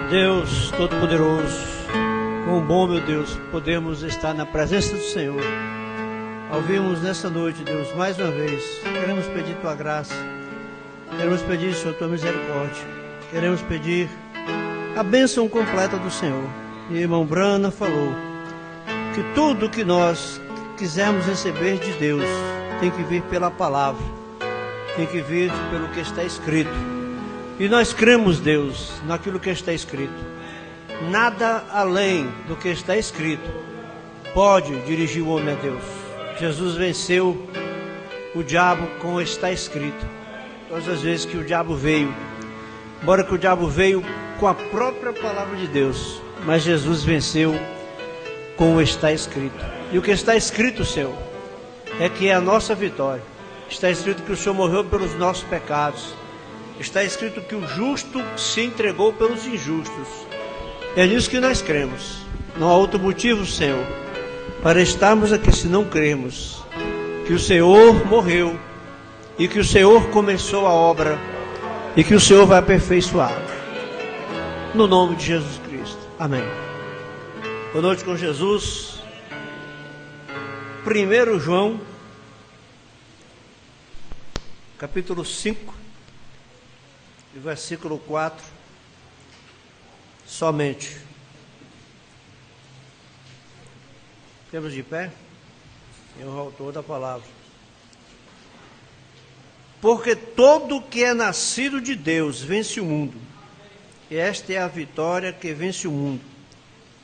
Deus Todo-Poderoso, quão bom, meu Deus, podemos estar na presença do Senhor. Ao virmos nessa noite, Deus, mais uma vez, queremos pedir Tua graça, queremos pedir, Senhor, Tua misericórdia, queremos pedir a bênção completa do Senhor. E irmão Brana falou que tudo que nós quisermos receber de Deus tem que vir pela palavra, tem que vir pelo que está escrito. E nós cremos, Deus, naquilo que está escrito. Nada além do que está escrito pode dirigir o homem a Deus. Jesus venceu o diabo com o está escrito. Todas as vezes que o diabo veio, embora que o diabo veio com a própria palavra de Deus, mas Jesus venceu com o está escrito. E o que está escrito, Senhor, é que é a nossa vitória. Está escrito que o Senhor morreu pelos nossos pecados. Está escrito que o justo se entregou pelos injustos. É nisso que nós cremos. Não há outro motivo, Senhor, para estarmos aqui se não crermos que o Senhor morreu e que o Senhor começou a obra e que o Senhor vai aperfeiçoar. No nome de Jesus Cristo. Amém. Boa noite com Jesus. 1 João, capítulo 5. E versículo 4, somente. Temos de pé? É o autor da palavra. Porque todo que é nascido de Deus vence o mundo. E esta é a vitória que vence o mundo,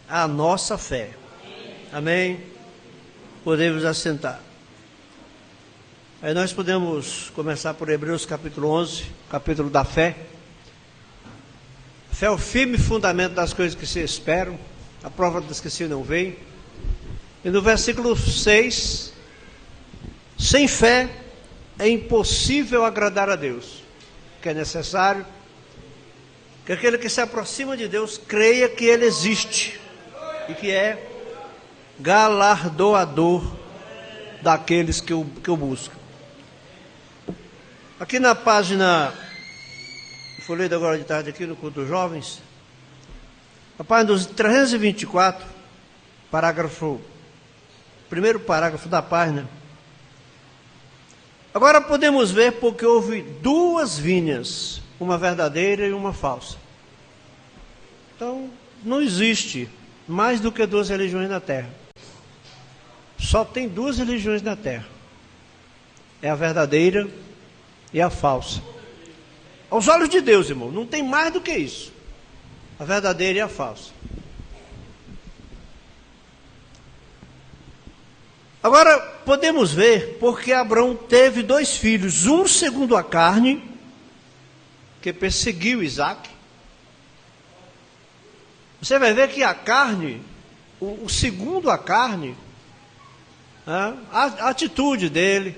a nossa fé. Amém? Podemos assentar. Aí nós podemos começar por Hebreus capítulo 11, capítulo da fé. A fé é o firme fundamento das coisas que se esperam, a prova das que se não veem. E no versículo 6, sem fé é impossível agradar a Deus, que é necessário que aquele que se aproxima de Deus creia que Ele existe e que é galardoador daqueles que o buscam. Aqui na página, foi lido agora de tarde aqui no culto dos jovens, a página dos 324, primeiro parágrafo da página. Agora podemos ver porque houve duas vinhas, uma verdadeira e uma falsa. Então, não existe mais do que duas religiões na Terra. Só tem duas religiões na Terra. É a verdadeira e a falsa. Aos olhos de Deus, irmão, não tem mais do que isso. A verdadeira e a falsa. Agora, podemos ver porque Abraão teve dois filhos. Um segundo a carne, que perseguiu Isaac. Você vai ver que a carne, o segundo a carne, a atitude dele,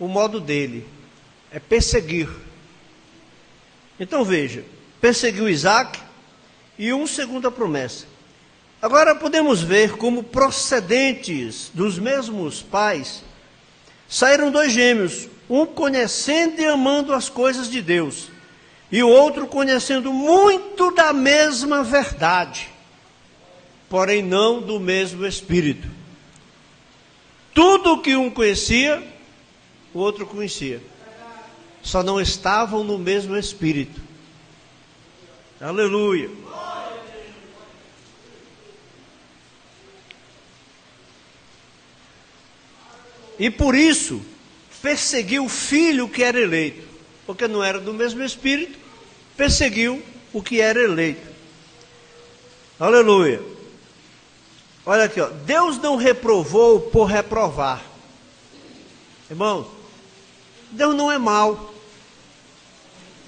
o modo dele é perseguir. Então veja, perseguiu Isaac e um segundo a promessa. Agora podemos ver como procedentes dos mesmos pais saíram dois gêmeos, um conhecendo e amando as coisas de Deus e o outro conhecendo muito da mesma verdade, porém não do mesmo Espírito. Tudo o que um conhecia, o outro conhecia, só não estavam no mesmo Espírito. Aleluia. E por isso perseguiu o filho que era eleito, porque não era do mesmo Espírito, perseguiu o que era eleito. Aleluia. Olha aqui, ó. Deus não reprovou por reprovar. Irmãos, Deus não é mau.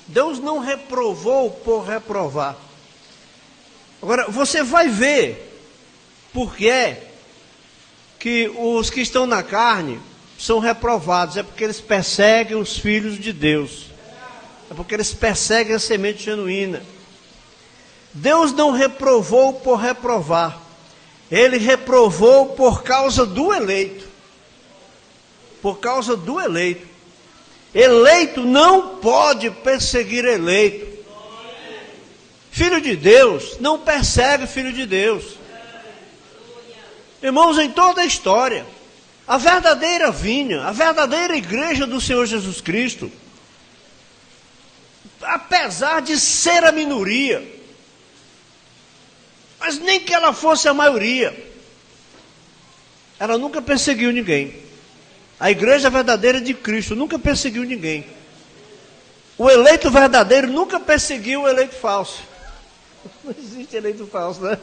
Deus não reprovou por reprovar. Agora, você vai ver por que é que os que estão na carne são reprovados. É porque eles perseguem os filhos de Deus. É porque eles perseguem a semente genuína. Deus não reprovou por reprovar. Ele reprovou por causa do eleito. Por causa do eleito. Eleito não pode perseguir eleito. Filho de Deus não persegue filho de Deus. Irmãos, em toda a história, a verdadeira vinha, a verdadeira igreja do Senhor Jesus Cristo, apesar de ser a minoria, mas nem que ela fosse a maioria, ela nunca perseguiu ninguém. A igreja verdadeira de Cristo nunca perseguiu ninguém. O eleito verdadeiro nunca perseguiu o eleito falso. Não existe eleito falso, né?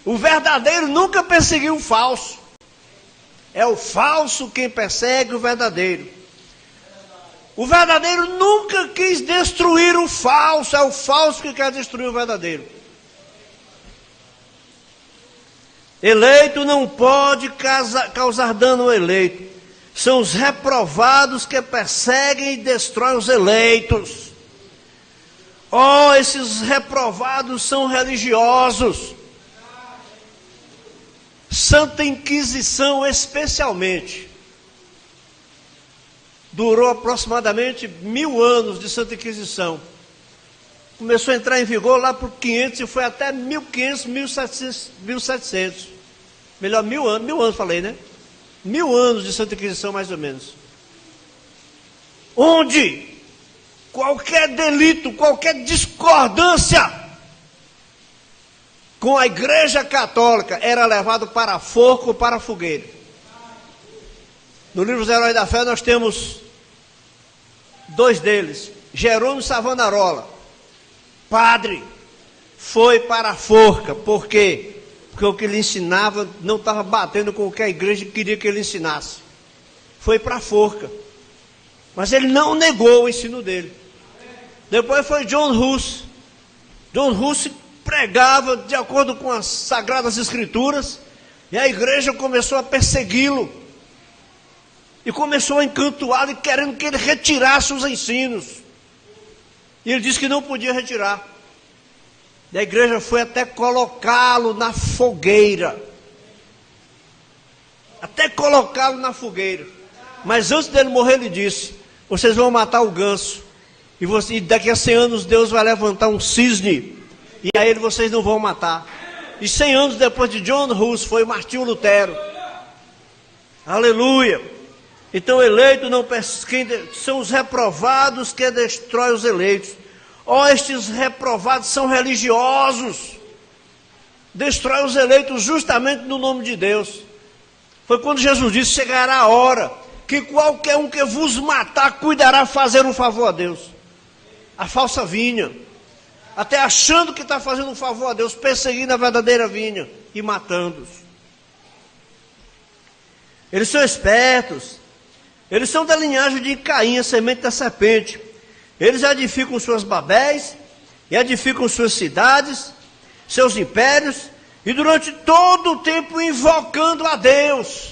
O verdadeiro nunca perseguiu o falso. É o falso quem persegue o verdadeiro. O verdadeiro nunca quis destruir o falso. É o falso que quer destruir o verdadeiro. Eleito não pode causar dano ao eleito. São os reprovados que perseguem e destroem os eleitos. Oh, esses reprovados são religiosos. Santa Inquisição, especialmente, durou aproximadamente 1000 anos de Santa Inquisição. Começou a entrar em vigor lá por 500 e foi até 1500, 1700. Melhor, 1000 anos falei, né? 1000 anos de Santa Inquisição, mais ou menos. Onde qualquer delito, qualquer discordância com a Igreja Católica era levado para forca ou para fogueira. No livro dos Heróis da Fé nós temos 2 deles. Jerônimo Savonarola, padre, foi para a forca. Por quê? Porque o que ele ensinava não estava batendo com o que a igreja queria que ele ensinasse. Foi para a forca. Mas ele não negou o ensino dele. Depois foi John Hus. John Hus pregava de acordo com as Sagradas Escrituras. E a igreja começou a persegui-lo. E começou a encantoá-lo e querendo que ele retirasse os ensinos. E ele disse que não podia retirar. E a igreja foi até colocá-lo na fogueira. Até colocá-lo na fogueira. Mas antes dele morrer, ele disse: vocês vão matar o ganso. E daqui a 100 anos Deus vai levantar um cisne. E a ele vocês não vão matar. E 100 anos depois de John Hus foi Martinho Lutero. Aleluia. Então eleito não são os reprovados que destroem os eleitos. Estes reprovados são religiosos. Destrói os eleitos justamente no nome de Deus. Foi quando Jesus disse: chegará a hora que qualquer um que vos matar cuidará fazer um favor a Deus. A falsa vinha, até achando que está fazendo um favor a Deus, perseguindo a verdadeira vinha e matando-os. Eles são espertos. Eles são da linhagem de Caim, a semente da serpente. Eles edificam suas Babéis, e edificam suas cidades, seus impérios, e durante todo o tempo invocando a Deus.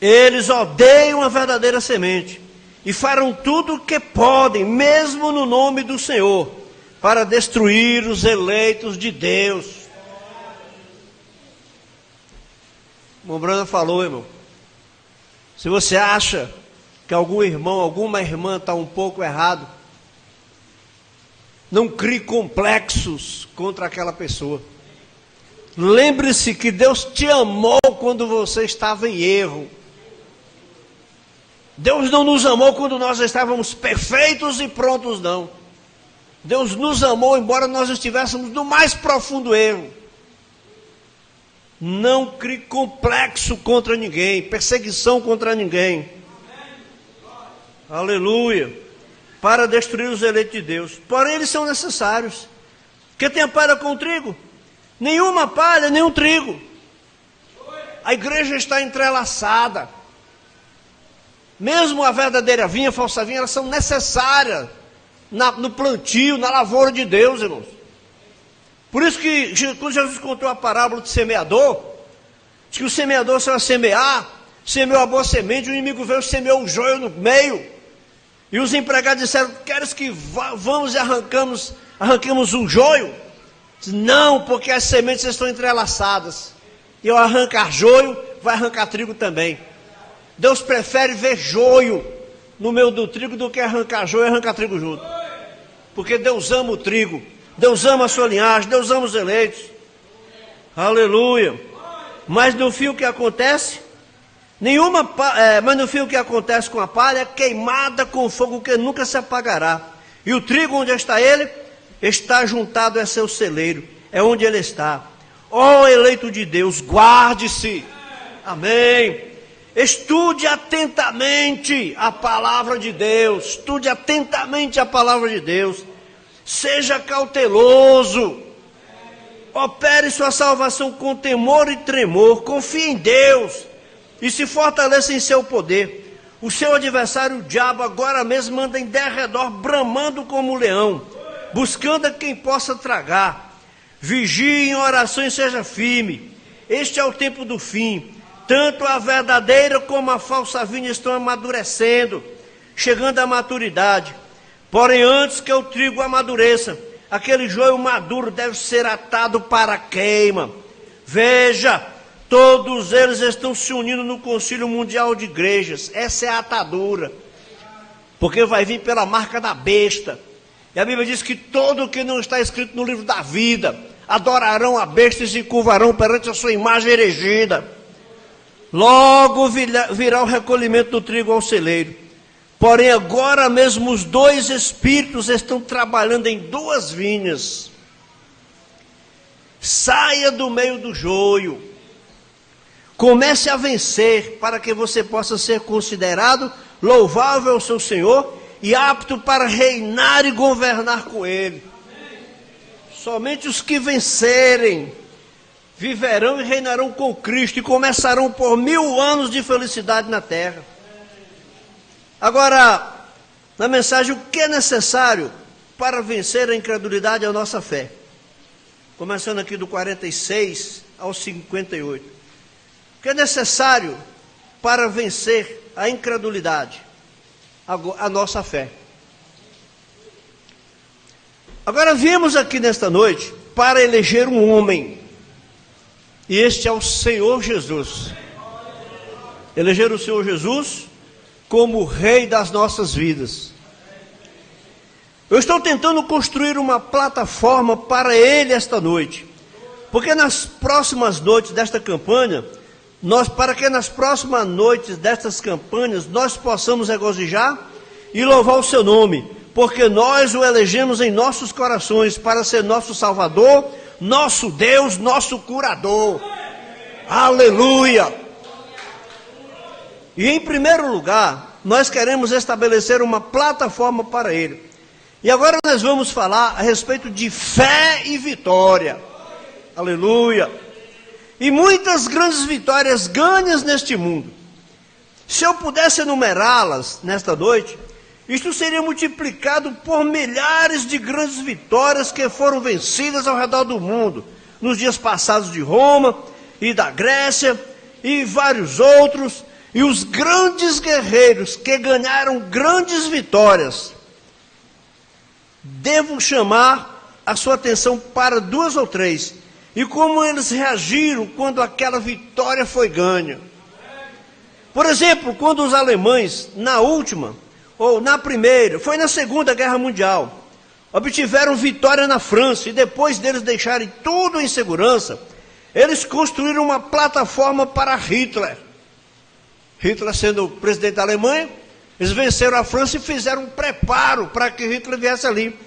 Eles odeiam a verdadeira semente, e farão tudo o que podem, mesmo no nome do Senhor, para destruir os eleitos de Deus. O irmão Brana falou, irmão. Se você acha que algum irmão, alguma irmã está um pouco errado, não crie complexos contra aquela pessoa. Lembre-se que Deus te amou quando você estava em erro. Deus não nos amou quando nós estávamos perfeitos e prontos, não. Deus nos amou embora nós estivéssemos no mais profundo erro. Não crie complexo contra ninguém, perseguição contra ninguém. Aleluia. Para destruir os eleitos de Deus. Porém, eles são necessários. Porque tem a palha com o trigo? Nenhuma palha, nenhum trigo. A igreja está entrelaçada. Mesmo a verdadeira vinha, a falsa vinha, elas são necessárias no plantio, na lavoura de Deus, irmãos. Por isso que quando Jesus contou a parábola do semeador, diz que o semeador saiu a semear, semeou a boa semente, o inimigo veio e semeou o joio no meio. E os empregados disseram: queres que vamos e arranquemos o joio? Não, porque as sementes estão entrelaçadas. E ao arrancar joio, vai arrancar trigo também. Deus prefere ver joio no meio do trigo do que arrancar joio e arrancar trigo junto. Porque Deus ama o trigo, Deus ama a sua linhagem, Deus ama os eleitos. Aleluia. Mas no fim o que acontece? Mas no fim o que acontece com a palha é queimada com fogo que nunca se apagará. E o trigo, onde está ele? Está juntado a seu celeiro, é onde ele está. Ó eleito de Deus, guarde-se. Amém. Estude atentamente a palavra de Deus. Estude atentamente a palavra de Deus. Seja cauteloso. Opere sua salvação com temor e tremor. Confie em Deus e se fortaleça em seu poder. O seu adversário, o diabo, agora mesmo anda em derredor, bramando como um leão, buscando a quem possa tragar. Vigie em oração e seja firme. Este é o tempo do fim. Tanto a verdadeira como a falsa vinha estão amadurecendo, chegando à maturidade. Porém, antes que o trigo amadureça, aquele joio maduro deve ser atado para a queima. Veja, todos eles estão se unindo no Concílio Mundial de Igrejas. Essa é a atadura, porque vai vir pela marca da besta. E a Bíblia diz que todo o que não está escrito no livro da vida adorarão a besta e se curvarão perante a sua imagem erigida. Logo virá o recolhimento do trigo ao celeiro. Porém, agora mesmo os dois espíritos estão trabalhando em duas vinhas. Saia do meio do joio. Comece a vencer, para que você possa ser considerado louvável ao seu Senhor e apto para reinar e governar com Ele. Somente os que vencerem viverão e reinarão com Cristo e começarão por 1000 anos de felicidade na terra. Agora, na mensagem, o que é necessário para vencer a incredulidade é a nossa fé. Começando aqui do 46 ao 58. O que é necessário para vencer a incredulidade? A nossa fé. Agora viemos aqui nesta noite para eleger um homem. E este é o Senhor Jesus. Eleger o Senhor Jesus como Rei das nossas vidas. Eu estou tentando construir uma plataforma para Ele esta noite. Porque nas próximas noites desta campanha, para que nas próximas noites destas campanhas, nós possamos regozijar e louvar o seu nome. Porque nós o elegemos em nossos corações para ser nosso Salvador, nosso Deus, nosso curador. Aleluia! E em primeiro lugar, nós queremos estabelecer uma plataforma para Ele. E agora nós vamos falar a respeito de fé e vitória. Aleluia! E muitas grandes vitórias ganhas neste mundo. Se eu pudesse enumerá-las nesta noite, isto seria multiplicado por milhares de grandes vitórias que foram vencidas ao redor do mundo, nos dias passados de Roma e da Grécia e vários outros, e os grandes guerreiros que ganharam grandes vitórias. Devo chamar a sua atenção para 2 ou 3, e como eles reagiram quando aquela vitória foi ganha. Por exemplo, quando os alemães, na última, ou na primeira, foi na Segunda Guerra Mundial, obtiveram vitória na França, e depois deles deixarem tudo em segurança, eles construíram uma plataforma para Hitler. Hitler sendo o presidente da Alemanha, eles venceram a França e fizeram um preparo para que Hitler viesse ali.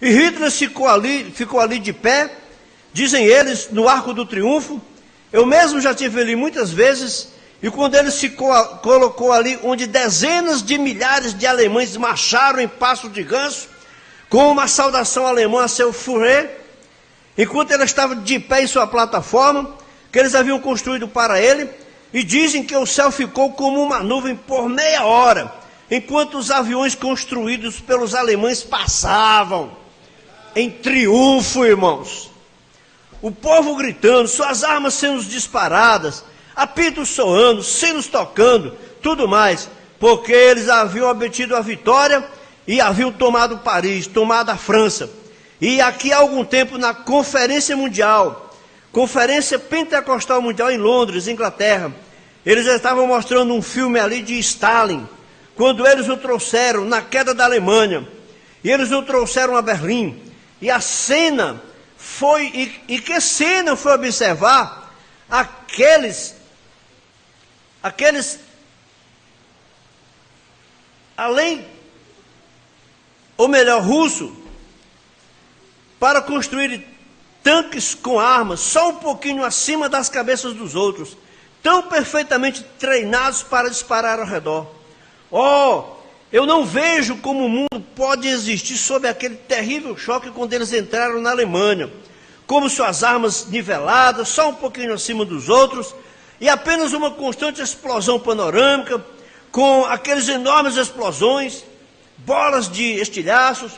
E Hitler ficou ali de pé, dizem eles, no Arco do Triunfo. Eu mesmo já estive ali muitas vezes. E quando ele se colocou ali, onde dezenas de milhares de alemães marcharam em passo de ganso, com uma saudação alemã a seu Führer, enquanto ele estava de pé em sua plataforma, que eles haviam construído para ele, e dizem que o céu ficou como uma nuvem por meia hora, enquanto os aviões construídos pelos alemães passavam, em triunfo, irmãos. O povo gritando, suas armas sendo disparadas, apitos soando, sinos tocando, tudo mais, porque eles haviam obtido a vitória e haviam tomado Paris, tomado a França. E aqui há algum tempo, na Conferência Mundial, Conferência Pentecostal Mundial em Londres, Inglaterra, Eles estavam mostrando um filme ali de Stalin, quando eles o trouxeram na queda da Alemanha, e eles o trouxeram a Berlim, e a cena foi, e que cena foi observar aqueles, além, ou melhor, russo, para construir tanques com armas, só um pouquinho acima das cabeças dos outros, tão perfeitamente treinados para disparar ao redor. Oh, eu não vejo como o mundo pode existir sob aquele terrível choque quando eles entraram na Alemanha, como suas armas niveladas, só um pouquinho acima dos outros, e apenas uma constante explosão panorâmica, com aqueles enormes explosões, bolas de estilhaços.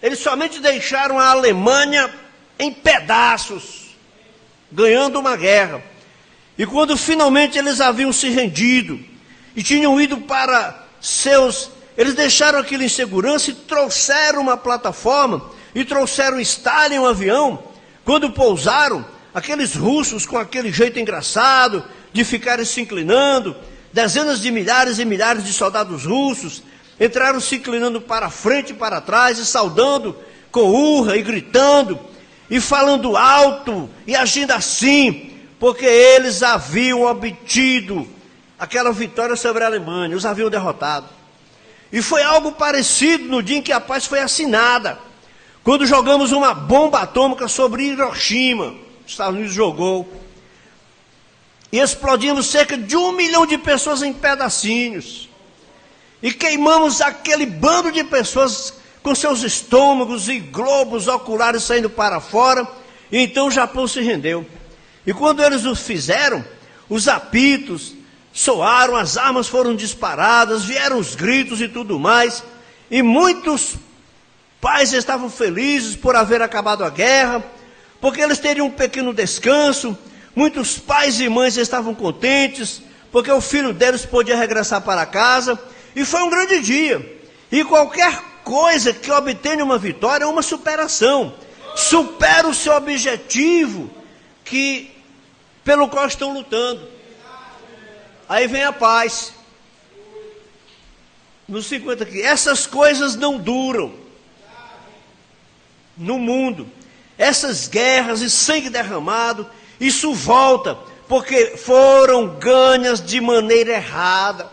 Eles somente deixaram a Alemanha em pedaços, ganhando uma guerra. E quando finalmente eles haviam se rendido e tinham ido para eles deixaram aquilo em segurança e trouxeram uma plataforma e trouxeram Stalin, um avião. Quando pousaram, aqueles russos com aquele jeito engraçado de ficarem se inclinando, dezenas de milhares e milhares de soldados russos entraram se inclinando para frente e para trás e saudando com urra e gritando e falando alto e agindo assim, porque eles haviam obtido aquela vitória sobre a Alemanha, os haviam derrotado. E foi algo parecido no dia em que a paz foi assinada, quando jogamos uma bomba atômica sobre Hiroshima, os Estados Unidos jogou, e explodimos cerca de 1 milhão de pessoas em pedacinhos, e queimamos aquele bando de pessoas com seus estômagos e globos oculares saindo para fora, e então o Japão se rendeu. E quando eles o fizeram, os apitos soaram, as armas foram disparadas, vieram os gritos e tudo mais, e muitos pais estavam felizes por haver acabado a guerra, porque eles teriam um pequeno descanso. Muitos pais e mães estavam contentes, porque o filho deles podia regressar para casa, e foi um grande dia. E qualquer coisa que obtenha uma vitória é uma superação, supera o seu objetivo, pelo qual estão lutando. Aí vem a paz. Nos 50 aqui, essas coisas não duram no mundo. Essas guerras e sangue derramado, isso volta, porque foram ganhas de maneira errada.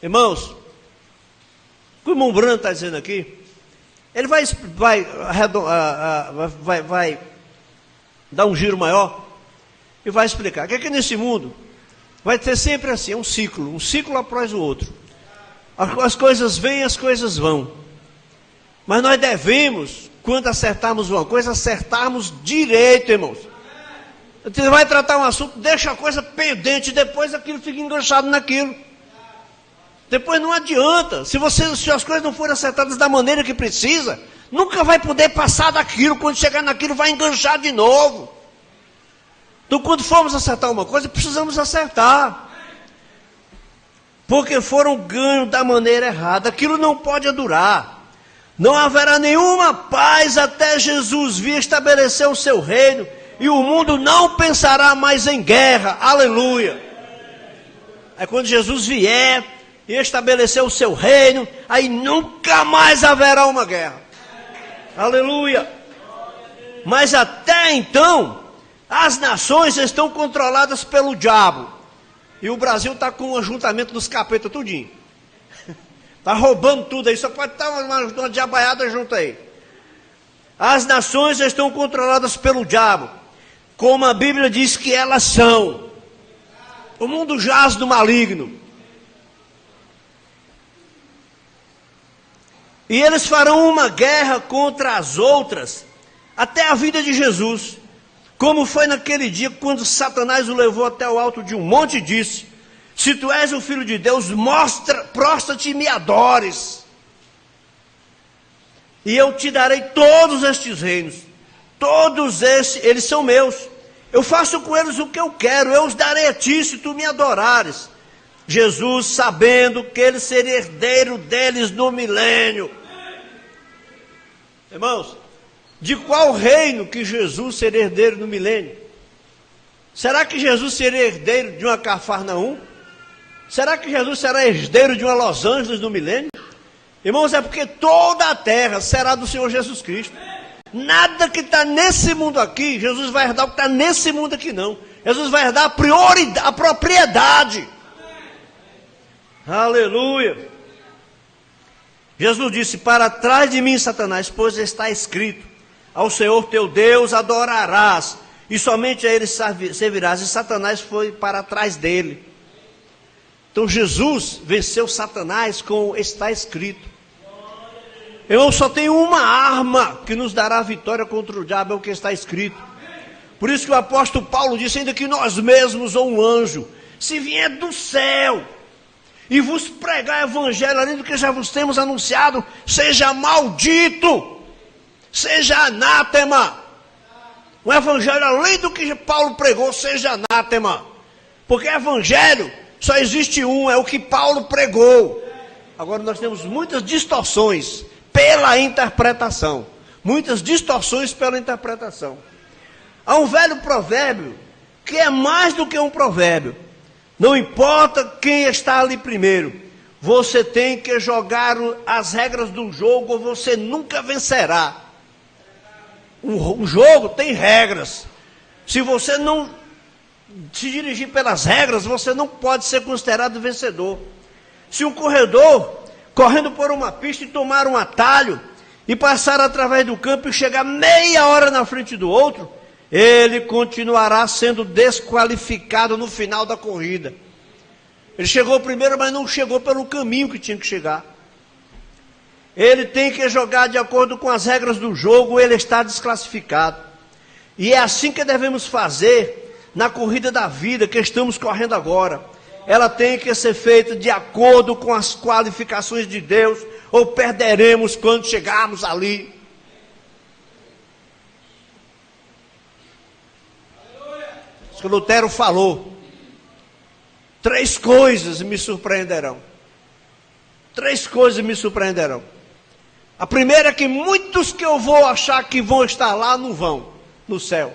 Irmãos, o que o irmão Branco está dizendo aqui, ele vai dar um giro maior e vai explicar que aqui nesse mundo vai ter sempre assim, um ciclo após o outro. As coisas vêm, as coisas vão. Mas nós devemos, quando acertarmos uma coisa, acertarmos direito, irmãos. Você vai tratar um assunto, deixa a coisa pendente, depois aquilo fica enganchado naquilo. Depois não adianta, se as coisas não forem acertadas da maneira que precisa, nunca vai poder passar daquilo, quando chegar naquilo vai enganchar de novo. Então quando formos acertar uma coisa, precisamos acertar. Porque foram ganhos da maneira errada, aquilo não pode durar. Não haverá nenhuma paz até Jesus vir estabelecer o seu reino, e o mundo não pensará mais em guerra, aleluia. Aí quando Jesus vier e estabelecer o seu reino, aí nunca mais haverá uma guerra, aleluia. Mas até então, as nações estão controladas pelo diabo, e o Brasil está com o ajuntamento dos capetas tudinho, está roubando tudo aí, só pode estar uma diabaiada junto aí. As nações estão controladas pelo diabo, como a Bíblia diz que elas são. O mundo jaz do maligno. E eles farão uma guerra contra as outras, até a vinda de Jesus. Como foi naquele dia, quando Satanás o levou até o alto de um monte e disse: se tu és o Filho de Deus, prostra-te e me adores. E eu te darei todos estes reinos. Todos estes, eles são meus. Eu faço com eles o que eu quero. Eu os darei a ti, se tu me adorares. Jesus, sabendo que ele seria herdeiro deles no milênio. Irmãos, de qual reino que Jesus seria herdeiro no milênio? Será que Jesus seria herdeiro de uma Cafarnaum? Será que Jesus será herdeiro de uma Los Angeles no milênio? Irmãos, é porque toda a terra será do Senhor Jesus Cristo. Nada que está nesse mundo aqui, Jesus vai herdar o que está nesse mundo aqui não. Jesus vai herdar a propriedade. Aleluia. Jesus disse, para trás de mim, Satanás, pois está escrito, ao Senhor teu Deus adorarás, e somente a ele servirás. E Satanás foi para trás dele. Então Jesus venceu Satanás com está escrito. Irmão, só tem uma arma que nos dará a vitória contra o diabo, é o que está escrito. Por isso que o apóstolo Paulo disse, ainda que nós mesmos ou um anjo, se vier do céu e vos pregar evangelho, além do que já vos temos anunciado, seja maldito, seja anátema. O evangelho, além do que Paulo pregou, seja anátema. Porque evangelho só existe um, é o que Paulo pregou. Agora nós temos muitas distorções pela interpretação. Muitas distorções pela interpretação. Há um velho provérbio que é mais do que um provérbio. Não importa quem está ali primeiro, você tem que jogar as regras do jogo ou você nunca vencerá. O jogo tem regras. Se você não se dirigir pelas regras, você não pode ser considerado vencedor. Se um corredor, correndo por uma pista e tomar um atalho, e passar através do campo e chegar meia hora na frente do outro, ele continuará sendo desqualificado no final da corrida. Ele chegou primeiro, mas não chegou pelo caminho que tinha que chegar. Ele tem que jogar de acordo com as regras do jogo, ele está desclassificado. E é assim que devemos fazer na corrida da vida que estamos correndo agora. Ela tem que ser feita de acordo com as qualificações de Deus, ou perderemos quando chegarmos ali. Isso que Lutero falou. 3 coisas me surpreenderão. 3 coisas me surpreenderão. A primeira é que muitos que eu vou achar que vão estar lá, não vão, no céu.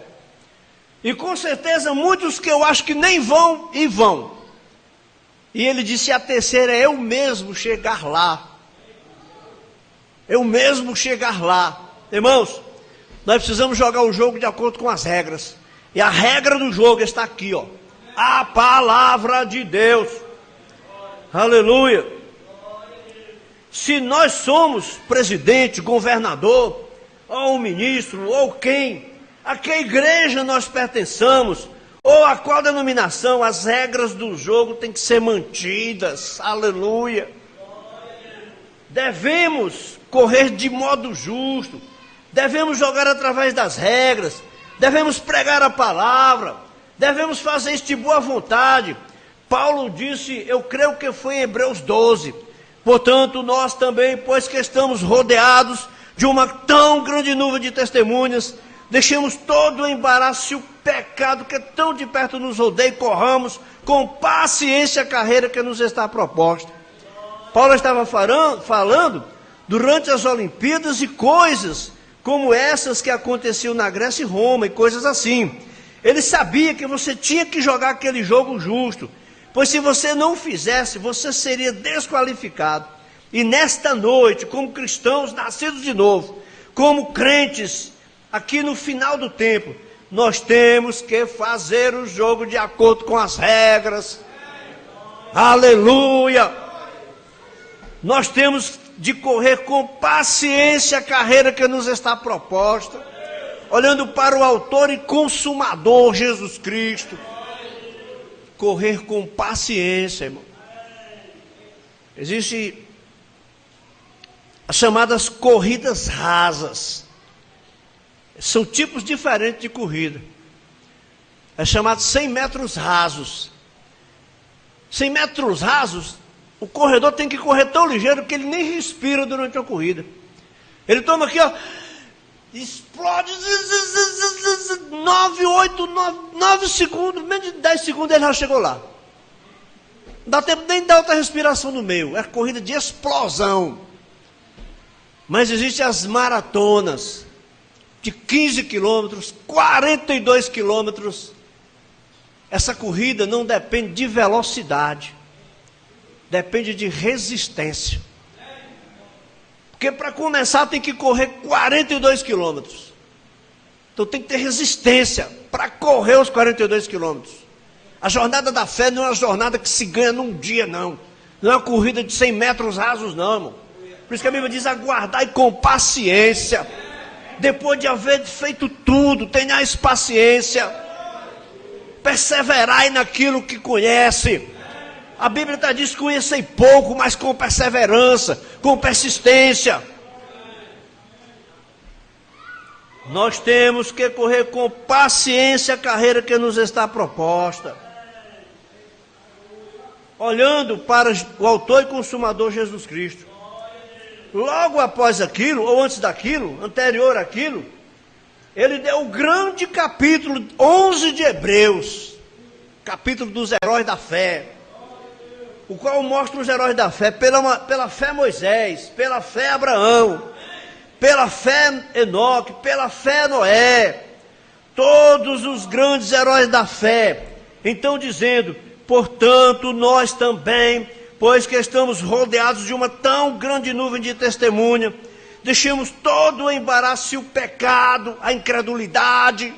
E com certeza muitos que eu acho que nem vão, e vão. E ele disse, a terceira é eu mesmo chegar lá. Eu mesmo chegar lá. Irmãos, nós precisamos jogar o jogo de acordo com as regras. E a regra do jogo está aqui, ó. A palavra de Deus. Aleluia. Se nós somos presidente, governador, ou um ministro, ou quem, a que igreja nós pertençamos, ou a qual denominação, as regras do jogo têm que ser mantidas. Aleluia. Devemos correr de modo justo, devemos jogar através das regras, devemos pregar a palavra, devemos fazer isso de boa vontade. Paulo disse, eu creio que foi em Hebreus 12, portanto nós também, pois que estamos rodeados de uma tão grande nuvem de testemunhas, deixemos todo o embaraço e o pecado que tão de perto nos rodeia e corramos com paciência a carreira que nos está proposta. Paulo estava falando durante as Olimpíadas e coisas como essas que aconteciam na Grécia e Roma e coisas assim. Ele sabia que você tinha que jogar aquele jogo justo, pois se você não fizesse, você seria desqualificado. E nesta noite, como cristãos nascidos de novo, como crentes, aqui no final do tempo, nós temos que fazer o jogo de acordo com as regras. Aleluia! Nós temos de correr com paciência a carreira que nos está proposta, olhando para o autor e consumador Jesus Cristo. Correr com paciência, irmão. Existem as chamadas corridas rasas. São tipos diferentes de corrida. É chamado 100 metros rasos. 100 metros rasos, o corredor tem que correr tão ligeiro que ele nem respira durante a corrida. Ele toma aqui, ó, explode, 9 segundos, menos de 10 segundos ele já chegou lá. Não dá tempo nem de dar outra respiração no meio. É corrida de explosão. Mas existem as maratonas de 15 quilômetros, 42 quilômetros. Essa corrida não depende de velocidade, depende de resistência. Porque para começar tem que correr 42 quilômetros. Então tem que ter resistência para correr os 42 quilômetros. A jornada da fé não é uma jornada que se ganha num dia, não. Não é uma corrida de 100 metros rasos, não, irmão. Por isso que a Bíblia diz: aguardai com paciência. Depois de haver feito tudo, tenhais paciência. Perseverai naquilo que conhece. A Bíblia está dizendo: conhecei pouco, mas com perseverança, com persistência. Nós temos que correr com paciência a carreira que nos está proposta, olhando para o autor e consumador Jesus Cristo. Logo após aquilo, ou antes daquilo, anterior àquilo, ele deu o grande capítulo 11 de Hebreus, capítulo dos heróis da fé, o qual mostra os heróis da fé, pela fé Moisés, pela fé Abraão, pela fé Enoque, pela fé Noé, todos os grandes heróis da fé. Então dizendo: portanto nós também, pois que estamos rodeados de uma tão grande nuvem de testemunha, deixemos todo o embaraço e o pecado, a incredulidade.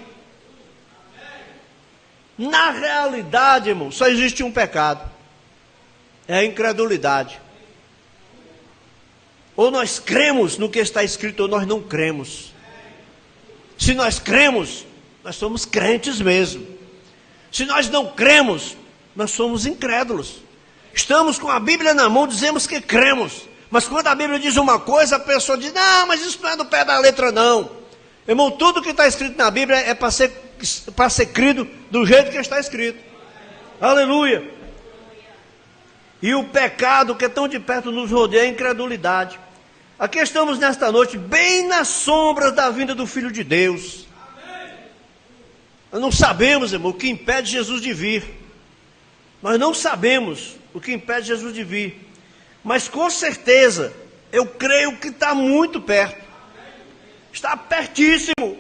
Na realidade, irmão, só existe um pecado: é a incredulidade. Ou nós cremos no que está escrito, ou nós não cremos. Se nós cremos, nós somos crentes mesmo. Se nós não cremos, nós somos incrédulos. Estamos com a Bíblia na mão, dizemos que cremos, mas quando a Bíblia diz uma coisa, a pessoa diz: não, mas isso não é do pé da letra, não. Irmão, tudo que está escrito na Bíblia é para ser crido do jeito que está escrito. Aleluia. E o pecado que é tão de perto nos rodeia é a incredulidade. Aqui estamos nesta noite, bem nas sombras da vinda do Filho de Deus. Nós não sabemos, irmão, o que impede Jesus de vir. Nós não sabemos o que impede Jesus de vir. Mas com certeza, eu creio que está muito perto. Está pertíssimo.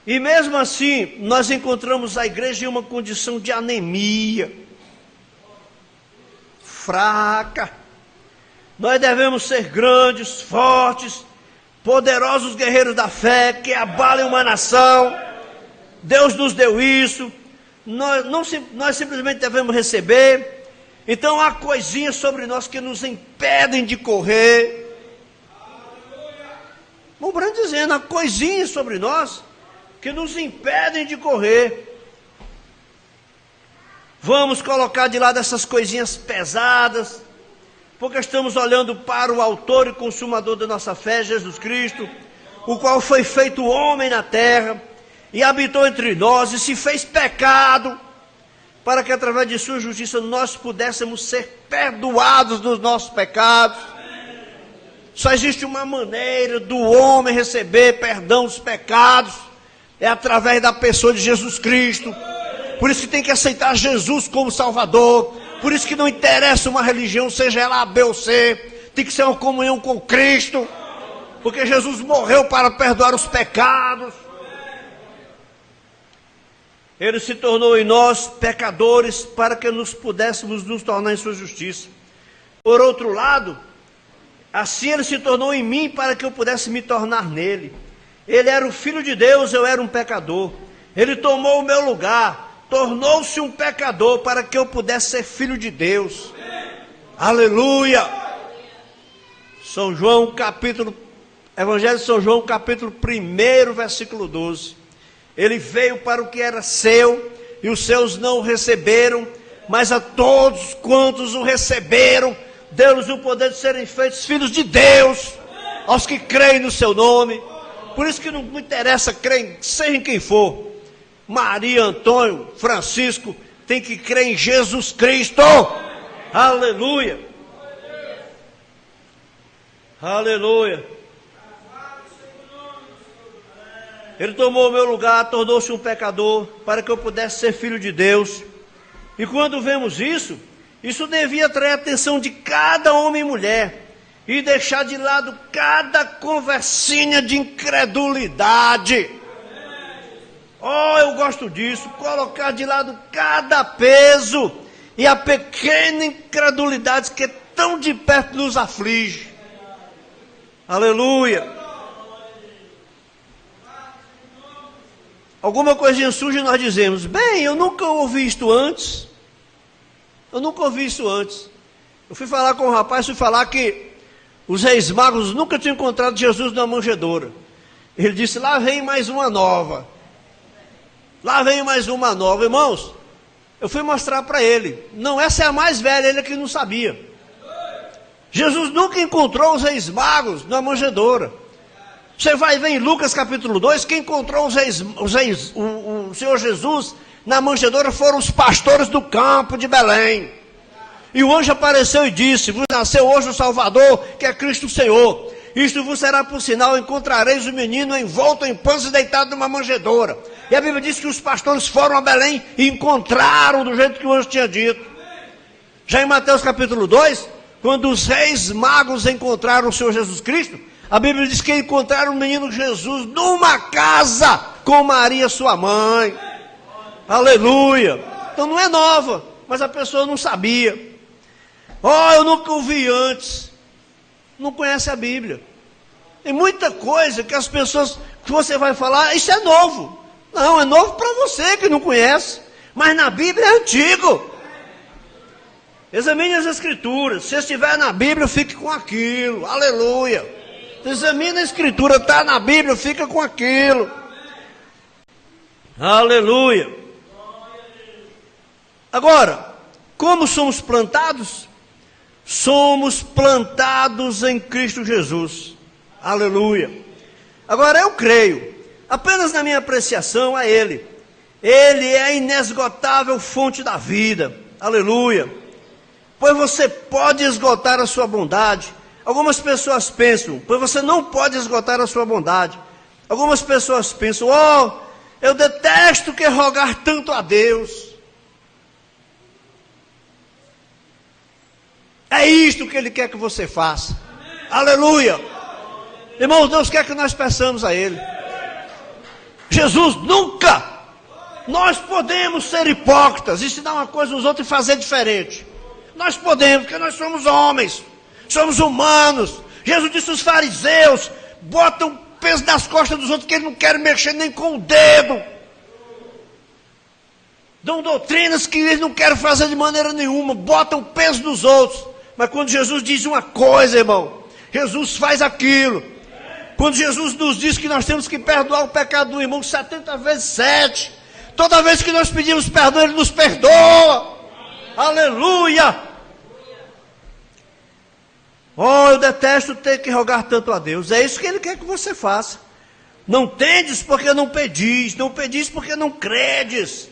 E mesmo assim, nós encontramos a igreja em uma condição de anemia, fraca. Nós devemos ser grandes, fortes, poderosos guerreiros da fé, que abalem uma nação. Deus nos deu isso. Nós simplesmente devemos receber. Então há coisinhas sobre nós que nos impedem de correr. Bom, Brando dizendo, há coisinhas sobre nós que nos impedem de correr. Vamos colocar de lado essas coisinhas pesadas, porque estamos olhando para o autor e consumador da nossa fé, Jesus Cristo, o qual foi feito homem na terra, e habitou entre nós, e se fez pecado, para que através de sua justiça nós pudéssemos ser perdoados dos nossos pecados. Só existe uma maneira do homem receber perdão dos pecados, é através da pessoa de Jesus Cristo. Por isso que tem que aceitar Jesus como Salvador. Por isso que não interessa uma religião, seja ela A, B ou C. Tem que ser uma comunhão com Cristo. Porque Jesus morreu para perdoar os pecados. Ele se tornou em nós pecadores para que nos pudéssemos nos tornar em sua justiça. Por outro lado, assim ele se tornou em mim para que eu pudesse me tornar nele. Ele era o Filho de Deus, eu era um pecador. Ele tomou o meu lugar. Tornou-se um pecador para que eu pudesse ser filho de Deus. Aleluia! São João, Evangelho de São João, capítulo 1, versículo 12. Ele veio para o que era seu, e os seus não o receberam, mas a todos quantos o receberam, deu-lhes o poder de serem feitos filhos de Deus, aos que creem no seu nome. Por isso que não me interessa crer, seja em quem for. Maria, Antônio, Francisco, tem que crer em Jesus Cristo. Aleluia. Aleluia. Ele tomou o meu lugar, tornou-se um pecador, para que eu pudesse ser filho de Deus. E quando vemos isso devia atrair a atenção de cada homem e mulher, e deixar de lado cada conversinha de incredulidade. Oh, eu gosto disso, colocar de lado cada peso e a pequena incredulidade que tão de perto nos aflige. Aleluia. Alguma coisinha surge e nós dizemos, bem, eu nunca ouvi isto antes. Eu nunca ouvi isso antes. Eu fui falar com um rapaz, fui falar que os reis magos nunca tinham encontrado Jesus na manjedoura. Ele disse, lá vem mais uma nova. Lá vem mais uma nova. Irmãos, eu fui mostrar para ele. Não, essa é a mais velha, ele que não sabia. Jesus nunca encontrou os reis magos na manjedoura. Você vai ver em Lucas capítulo 2, quem encontrou o Senhor Jesus na manjedoura foram os pastores do campo de Belém. E o anjo apareceu e disse, vos nasceu hoje o Salvador, que é Cristo o Senhor. Isto vos será por sinal, encontrareis o menino envolto em panos e deitado numa manjedoura. E a Bíblia diz que os pastores foram a Belém e encontraram do jeito que o anjo tinha dito. Já em Mateus capítulo 2, quando os reis magos encontraram o Senhor Jesus Cristo, a Bíblia diz que encontraram o menino Jesus numa casa com Maria sua mãe. Aleluia. Então não é nova, mas a pessoa não sabia. Oh, eu nunca ouvi antes. Não conhece a Bíblia. Tem muita coisa que as pessoas, que você vai falar, isso é novo. Não, é novo para você que não conhece. Mas na Bíblia é antigo. Examine as Escrituras. Se estiver na Bíblia, fique com aquilo. Aleluia. Examine a Escritura, está na Bíblia, fica com aquilo. Aleluia. Agora, como somos plantados? Somos plantados em Cristo Jesus. Aleluia. Agora eu creio, apenas na minha apreciação a Ele. Ele é a inesgotável fonte da vida. Aleluia. Pois você pode esgotar a sua bondade. Algumas pessoas pensam, pois você não pode esgotar a sua bondade. Algumas pessoas pensam, oh, eu detesto que rogar tanto a Deus. É isto que Ele quer que você faça. Aleluia. Irmãos, Deus quer que nós peçamos a Ele. Jesus nunca. Nós podemos ser hipócritas, ensinar uma coisa aos outros e fazer diferente. Nós podemos, porque nós somos homens. Somos humanos. Jesus disse aos fariseus, botam peso nas costas dos outros que eles não querem mexer nem com o dedo. Dão doutrinas que eles não querem fazer de maneira nenhuma, botam peso nos outros. Mas quando Jesus diz uma coisa, irmão, Jesus faz aquilo. Quando Jesus nos diz que nós temos que perdoar o pecado do irmão 70 vezes 7, toda vez que nós pedimos perdão, Ele nos perdoa. Aleluia. Oh, eu detesto ter que rogar tanto a Deus. É isso que Ele quer que você faça. Não tendes porque não pedis. Não pedis porque não credes.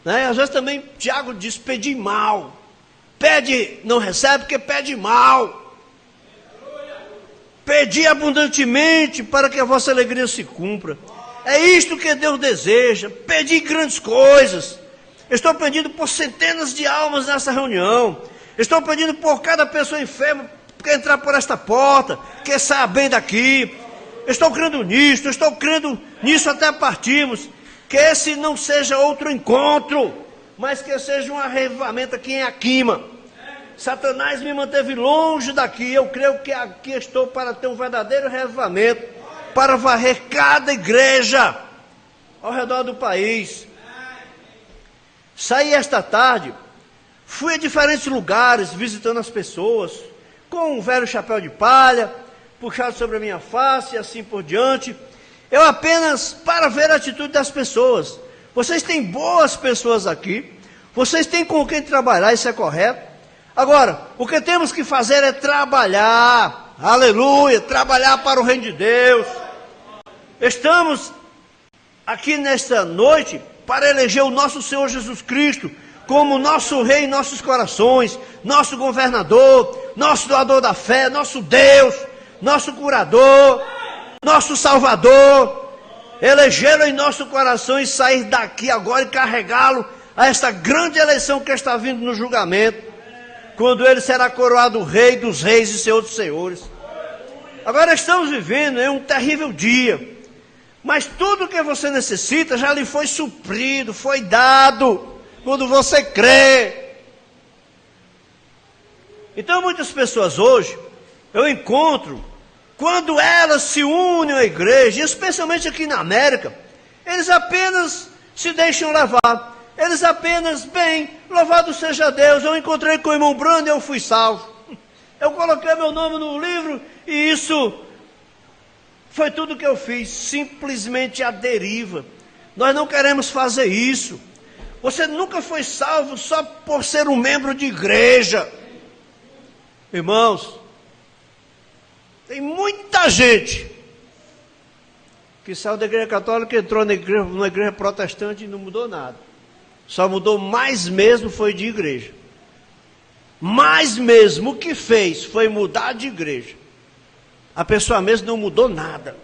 Né? Às vezes também Tiago diz, pedi mal. Pede, não recebe porque pede mal. Pedi abundantemente para que a vossa alegria se cumpra. É isto que Deus deseja. Pedi grandes coisas. Estou pedindo por centenas de almas nessa reunião. Estou pedindo por cada pessoa enferma que entrar por esta porta, que saia bem daqui. Estou crendo nisso, estou crendo nisso até partirmos. Que esse não seja outro encontro, mas que seja um arreivamento aqui em Aquima. Satanás me manteve longe daqui. Eu creio que aqui estou para ter um verdadeiro arreivamento, para varrer cada igreja ao redor do país. Saí esta tarde, fui a diferentes lugares visitando as pessoas, com um velho chapéu de palha, puxado sobre a minha face e assim por diante. Eu apenas para ver a atitude das pessoas. Vocês têm boas pessoas aqui, vocês têm com quem trabalhar, isso é correto. Agora, o que temos que fazer é trabalhar, aleluia, trabalhar para o reino de Deus. Estamos aqui nesta noite para eleger o nosso Senhor Jesus Cristo como nosso Rei em nossos corações, nosso governador, nosso doador da fé, nosso Deus, nosso curador, nosso Salvador. Elegê-lo em nosso coração e sair daqui agora e carregá-lo a esta grande eleição que está vindo no julgamento, quando ele será coroado Rei dos Reis e Senhor dos Senhores. Agora estamos vivendo em um terrível dia. Mas tudo que você necessita já lhe foi suprido, foi dado, quando você crê. Então muitas pessoas hoje, eu encontro, quando elas se unem à igreja, especialmente aqui na América, eles apenas se deixam levar. Eles apenas, bem, louvado seja Deus, eu encontrei com o irmão Brando e eu fui salvo. Eu coloquei meu nome no livro e isso foi tudo que eu fiz, simplesmente a deriva. Nós não queremos fazer isso. Você nunca foi salvo só por ser um membro de igreja. Irmãos, tem muita gente que saiu da igreja católica e entrou numa igreja protestante e não mudou nada. Só mudou mais mesmo foi de igreja. Mais mesmo o que fez foi mudar de igreja. A pessoa mesmo não mudou nada.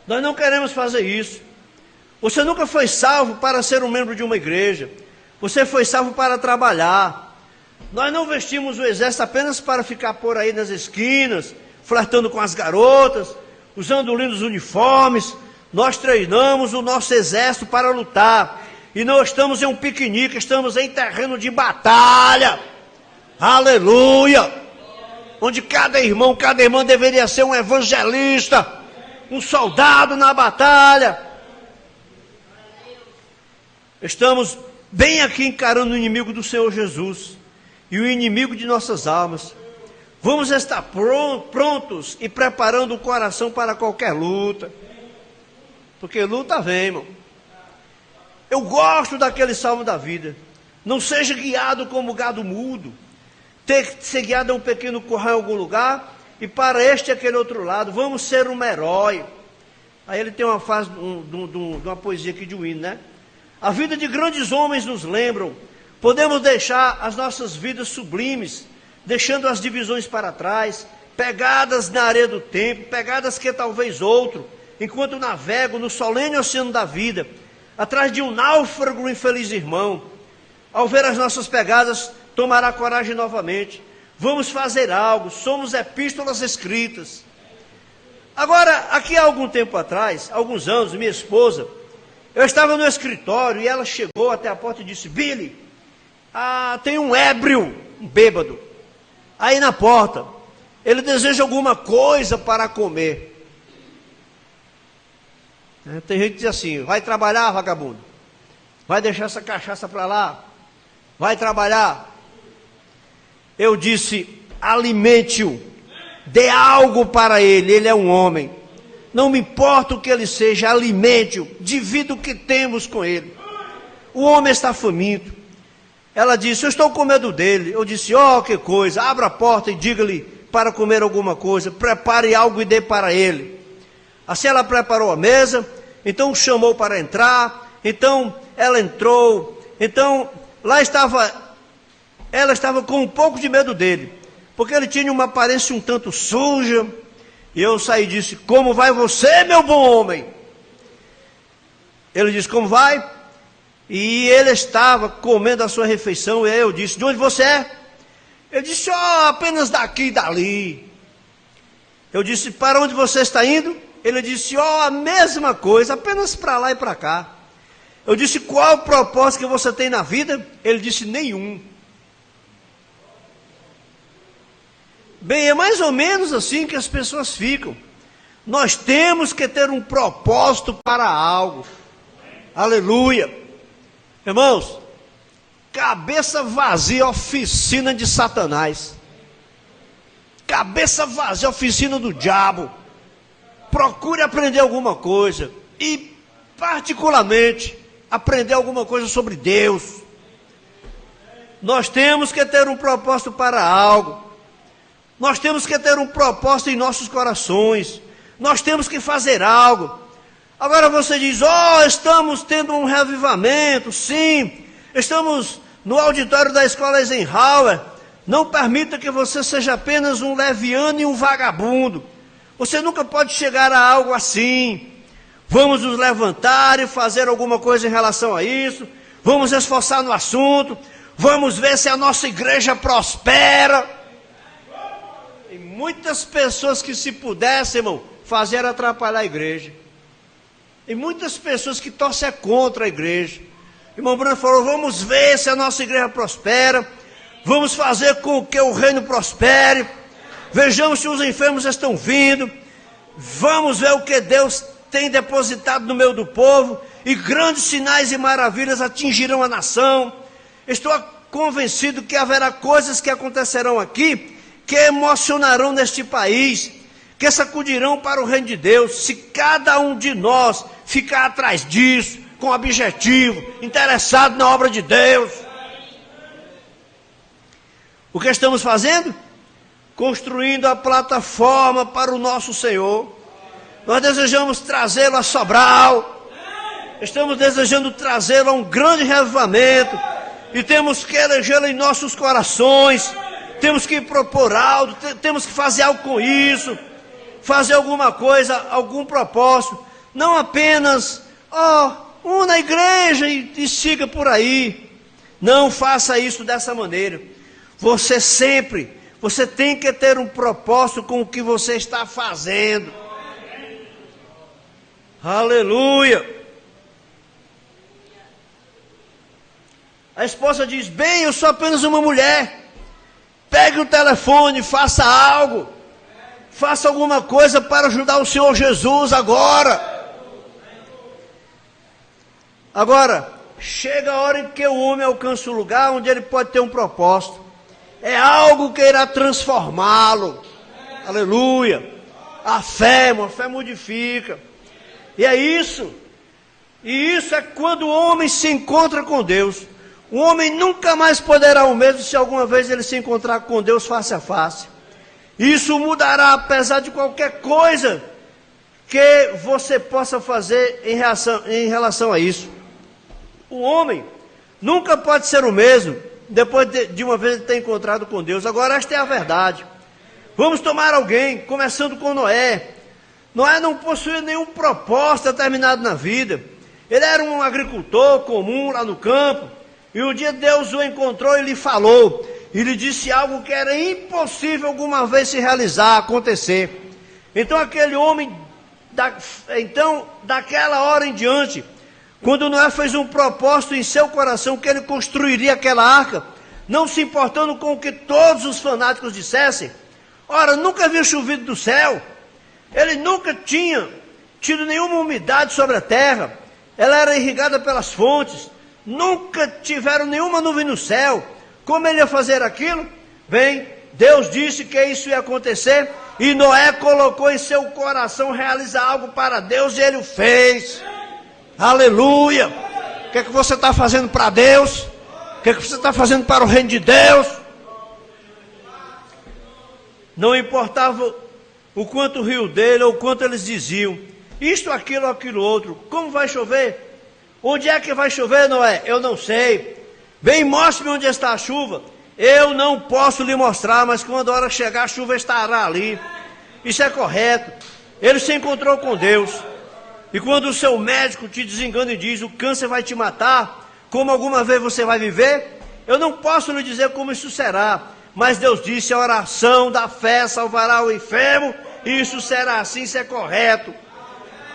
Nós não queremos fazer isso. Você nunca foi salvo para ser um membro de uma igreja. Você foi salvo para trabalhar. Nós não vestimos o exército apenas para ficar por aí nas esquinas, flertando com as garotas, usando lindos uniformes. Nós treinamos o nosso exército para lutar. E não estamos em um piquenique, estamos em terreno de batalha. Aleluia! Onde cada irmão, cada irmã deveria ser um evangelista, um soldado na batalha. Estamos bem aqui encarando o inimigo do Senhor Jesus e o inimigo de nossas almas. Vamos estar prontos e preparando o coração para qualquer luta, porque luta vem, irmão. Eu gosto daquele salmo da vida: não seja guiado como gado mudo. Ter que ser guiado a um pequeno curral em algum lugar, e para este e aquele outro lado, vamos ser um herói. Aí ele tem uma frase de uma poesia aqui de um hino, né? A vida de grandes homens nos lembram, podemos deixar as nossas vidas sublimes, deixando as divisões para trás, pegadas na areia do tempo, pegadas que talvez outro, enquanto navego no solene oceano da vida, atrás de um náufrago infeliz irmão. Ao ver as nossas pegadas, tomará coragem novamente. Vamos fazer algo, somos epístolas escritas. Agora, aqui há algum tempo atrás, alguns anos, minha esposa, eu estava no escritório e ela chegou até a porta e disse: Billy, tem um ébrio, um bêbado, aí na porta, ele deseja alguma coisa para comer. Tem gente que diz assim: vai trabalhar, vagabundo, vai deixar essa cachaça para lá, vai trabalhar. Eu disse: alimente-o, dê algo para ele, ele é um homem, não me importa o que ele seja, alimente-o, divida o que temos com ele, o homem está faminto. Ela disse: eu estou com medo dele. Eu disse: que coisa, abra a porta e diga-lhe para comer alguma coisa, prepare algo e dê para ele. Assim ela preparou a mesa, então chamou para entrar, então ela entrou, então lá estava. Ela estava com um pouco de medo dele, porque ele tinha uma aparência um tanto suja, e eu saí e disse: como vai você, meu bom homem? Ele disse: como vai? E ele estava comendo a sua refeição, e aí eu disse: de onde você é? Ele disse: apenas daqui e dali. Eu disse: para onde você está indo? Ele disse: a mesma coisa, apenas para lá e para cá. Eu disse: qual o propósito que você tem na vida? Ele disse: nenhum. Bem, é mais ou menos assim que as pessoas ficam. Nós temos que ter um propósito para algo. Aleluia. Irmãos, cabeça vazia, oficina de Satanás. Cabeça vazia, oficina do diabo. Procure aprender alguma coisa. E, particularmente, aprender alguma coisa sobre Deus. Nós temos que ter um propósito para algo. Nós temos que ter um propósito em nossos corações. Nós temos que fazer algo. Agora você diz: estamos tendo um revivamento. Sim, estamos no auditório da escola Eisenhower. Não permita que você seja apenas um leviano e um vagabundo. Você nunca pode chegar a algo assim. Vamos nos levantar e fazer alguma coisa em relação a isso. Vamos esforçar no assunto. Vamos ver se a nossa igreja prospera. Tem muitas pessoas que, se pudessem, irmão, fazer era atrapalhar a igreja. E muitas pessoas que torcem contra a igreja. O irmão Bruno falou, vamos ver se a nossa igreja prospera, vamos fazer com que o reino prospere, vejamos se os enfermos estão vindo, vamos ver o que Deus tem depositado no meio do povo, e grandes sinais e maravilhas atingirão a nação. Estou convencido que haverá coisas que acontecerão aqui, que emocionarão neste país, que sacudirão para o reino de Deus, se cada um de nós ficar atrás disso, com objetivo, interessado na obra de Deus. O que estamos fazendo? Construindo a plataforma para o nosso Senhor. Nós desejamos trazê-lo a Sobral, estamos desejando trazê-lo a um grande revivamento, e temos que elegê-lo em nossos corações, temos que propor algo, temos que fazer algo com isso, fazer alguma coisa, algum propósito, não apenas, una a igreja e siga por aí. Não faça isso dessa maneira. Você tem que ter um propósito com o que você está fazendo. Aleluia. A esposa diz, bem, eu sou apenas uma mulher. Pegue o telefone, faça algo. Faça alguma coisa para ajudar o Senhor Jesus agora. Agora, chega a hora em que o homem alcança o lugar onde ele pode ter um propósito. É algo que irá transformá-lo. Aleluia. A fé modifica. E é isso. E isso é quando o homem se encontra com Deus. O homem nunca mais poderá o mesmo se alguma vez ele se encontrar com Deus face a face. Isso mudará apesar de qualquer coisa que você possa fazer em relação a isso. O homem nunca pode ser o mesmo depois de uma vez ter encontrado com Deus. Agora, esta é a verdade. Vamos tomar alguém, começando com Noé. Noé não possuía nenhum propósito determinado na vida. Ele era um agricultor comum lá no campo. E um dia Deus o encontrou e lhe falou. E lhe disse algo que era impossível alguma vez se realizar, acontecer. Então aquele homem, daquela hora em diante, quando Noé fez um propósito em seu coração que ele construiria aquela arca, não se importando com o que todos os fanáticos dissessem. Ora, nunca havia chovido do céu. Ele nunca tinha tido nenhuma umidade sobre a terra. Ela era irrigada pelas fontes. Nunca tiveram nenhuma nuvem no céu. Como ele ia fazer aquilo? Bem, Deus disse que isso ia acontecer, e Noé colocou em seu coração realizar algo para Deus, e ele o fez. Aleluia! O que é que você está fazendo para Deus? O que é que você está fazendo para o reino de Deus? Não importava o quanto riu dele, ou o quanto eles diziam, isto, aquilo, aquilo outro. Como vai chover? Onde é que vai chover, Noé? Eu não sei. Bem, mostre-me onde está a chuva. Eu não posso lhe mostrar, mas quando a hora chegar, a chuva estará ali. Isso é correto. Ele se encontrou com Deus. E quando o seu médico te desengana e diz, o câncer vai te matar, como alguma vez você vai viver? Eu não posso lhe dizer como isso será. Mas Deus disse, a oração da fé salvará o enfermo, e isso será assim, isso é correto.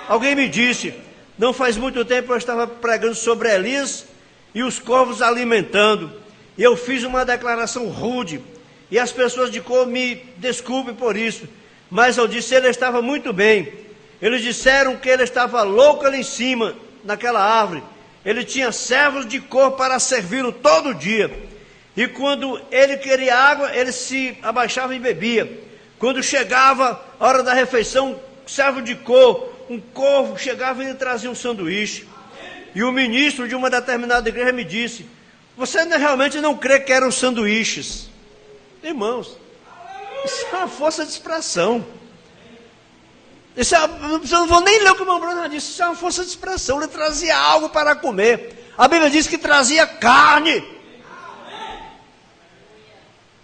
Alguém me disse, não faz muito tempo eu estava pregando sobre Elias e os corvos alimentando, e eu fiz uma declaração rude, e as pessoas de cor me desculpem por isso, mas eu disse, ele estava muito bem. Eles disseram que ele estava louco ali em cima, naquela árvore. Ele tinha servos de cor para servi-lo todo dia, e quando ele queria água, ele se abaixava e bebia. Quando chegava a hora da refeição, servo de cor, um corvo chegava e lhe trazia um sanduíche. E o ministro de uma determinada igreja me disse, você realmente não crê que eram sanduíches? Irmãos, isso é uma força de expressão. Eu não vou nem ler o que o irmão Bruno disse, isso é uma força de expressão. Ele trazia algo para comer. A Bíblia diz que trazia carne.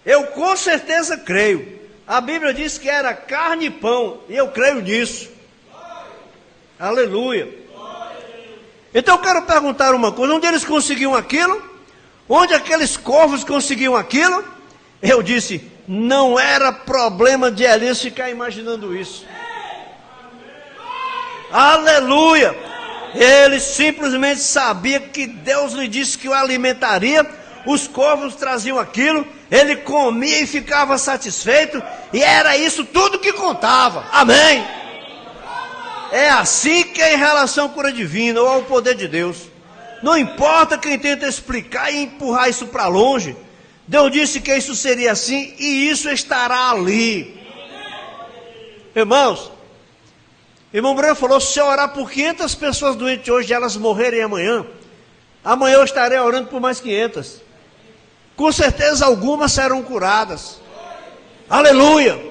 Eu com certeza creio. A Bíblia diz que era carne e pão, e eu creio nisso. Aleluia. Então eu quero perguntar uma coisa, onde eles conseguiam aquilo? Onde aqueles corvos conseguiam aquilo? Eu disse, não era problema de Elias ficar imaginando isso. Aleluia! Ele simplesmente sabia que Deus lhe disse que o alimentaria, os corvos traziam aquilo, ele comia e ficava satisfeito, e era isso tudo que contava. Amém? É assim que é em relação à cura divina ou ao poder de Deus. Não importa quem tenta explicar e empurrar isso para longe, Deus disse que isso seria assim e isso estará ali. Irmãos, irmão Breno falou, se eu orar por 500 pessoas doentes hoje e elas morrerem amanhã, amanhã eu estarei orando por mais 500. Com certeza algumas serão curadas. Aleluia!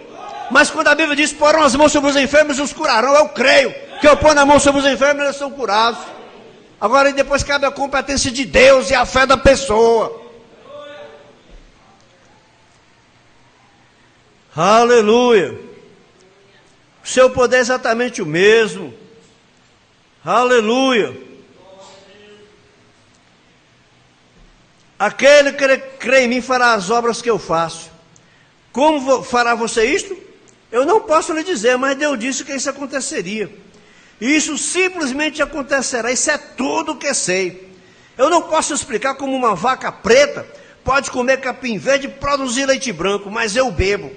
Mas quando a Bíblia diz, porão as mãos sobre os enfermos e os curarão, eu creio que eu ponho a mão sobre os enfermos e eles são curados. Agora depois cabe a competência de Deus e a fé da pessoa. Aleluia! O seu poder é exatamente o mesmo. Aleluia! Aquele que crê em mim fará as obras que eu faço. Como fará você isto? Eu não posso lhe dizer, mas Deus disse que isso aconteceria. E isso simplesmente acontecerá. Isso é tudo o que sei. Eu não posso explicar como uma vaca preta pode comer capim verde e produzir leite branco, mas eu bebo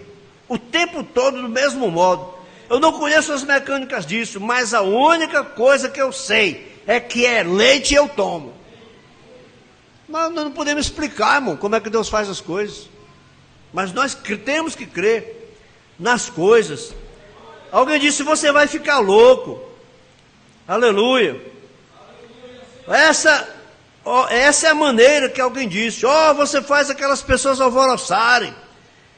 o tempo todo do mesmo modo. Eu não conheço as mecânicas disso, mas a única coisa que eu sei é que é leite e eu tomo. Nós não podemos explicar, irmão, como é que Deus faz as coisas. Mas nós temos que crer nas coisas. Alguém disse, você vai ficar louco. Aleluia. Essa é a maneira que alguém disse. Você faz aquelas pessoas alvoroçarem.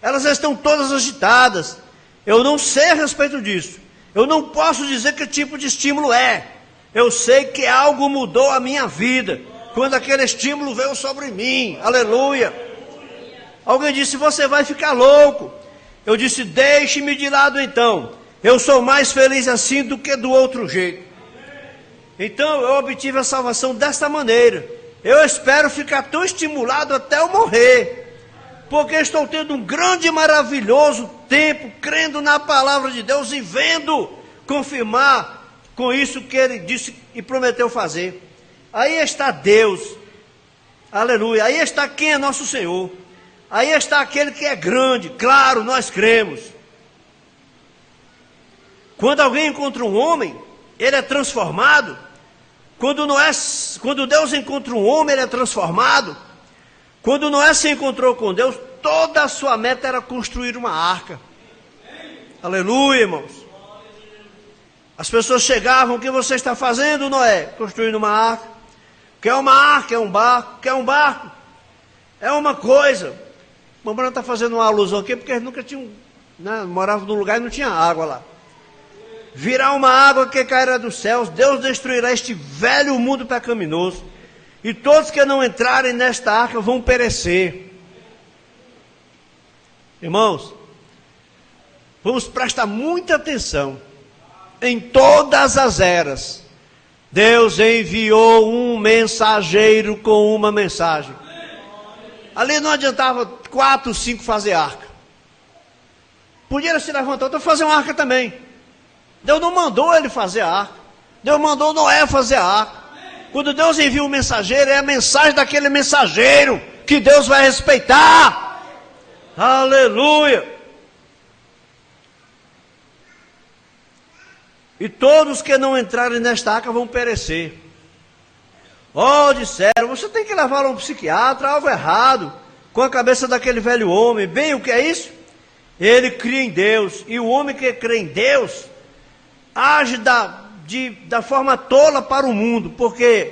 Elas estão todas agitadas. Eu não sei a respeito disso. Eu não posso dizer que tipo de estímulo é. Eu sei que algo mudou a minha vida quando aquele estímulo veio sobre mim. Aleluia. Alguém disse, você vai ficar louco. Eu disse, deixe-me de lado então. Eu sou mais feliz assim do que do outro jeito. Então eu obtive a salvação desta maneira. Eu espero ficar tão estimulado até eu morrer. Porque estou tendo um grande e maravilhoso tempo, crendo na palavra de Deus e vendo confirmar com isso que Ele disse e prometeu fazer. Aí está Deus, aleluia, aí está quem é nosso Senhor, aí está aquele que é grande, claro, nós cremos. Quando alguém encontra um homem, ele é transformado. Quando Deus encontra um homem, ele é transformado. Quando Noé se encontrou com Deus, toda a sua meta era construir uma arca. Aleluia, irmãos. As pessoas chegavam, o que você está fazendo, Noé? Construindo uma arca. Quer uma arca, é um barco. Quer um barco? É uma coisa. O irmão está fazendo uma alusão aqui, porque eles nunca tinham, né, moravam num lugar e não tinha água lá. Virá uma água que cairá dos céus, Deus destruirá este velho mundo pecaminoso, e todos que não entrarem nesta arca vão perecer. Irmãos, vamos prestar muita atenção. Em todas as eras, Deus enviou um mensageiro com uma mensagem. Ali não adiantava 4, 5 fazer arca. Podia se levantar, então fazer uma arca também. Deus não mandou ele fazer a arca. Deus mandou Noé fazer a arca. Quando Deus envia um mensageiro, é a mensagem daquele mensageiro que Deus vai respeitar. Aleluia. E todos que não entrarem nesta arca vão perecer. Disseram, você tem que levá-lo a um psiquiatra, algo errado com a cabeça daquele velho homem. Bem, o que é isso? Ele cria em Deus. E o homem que crê em Deus age da forma tola para o mundo, porque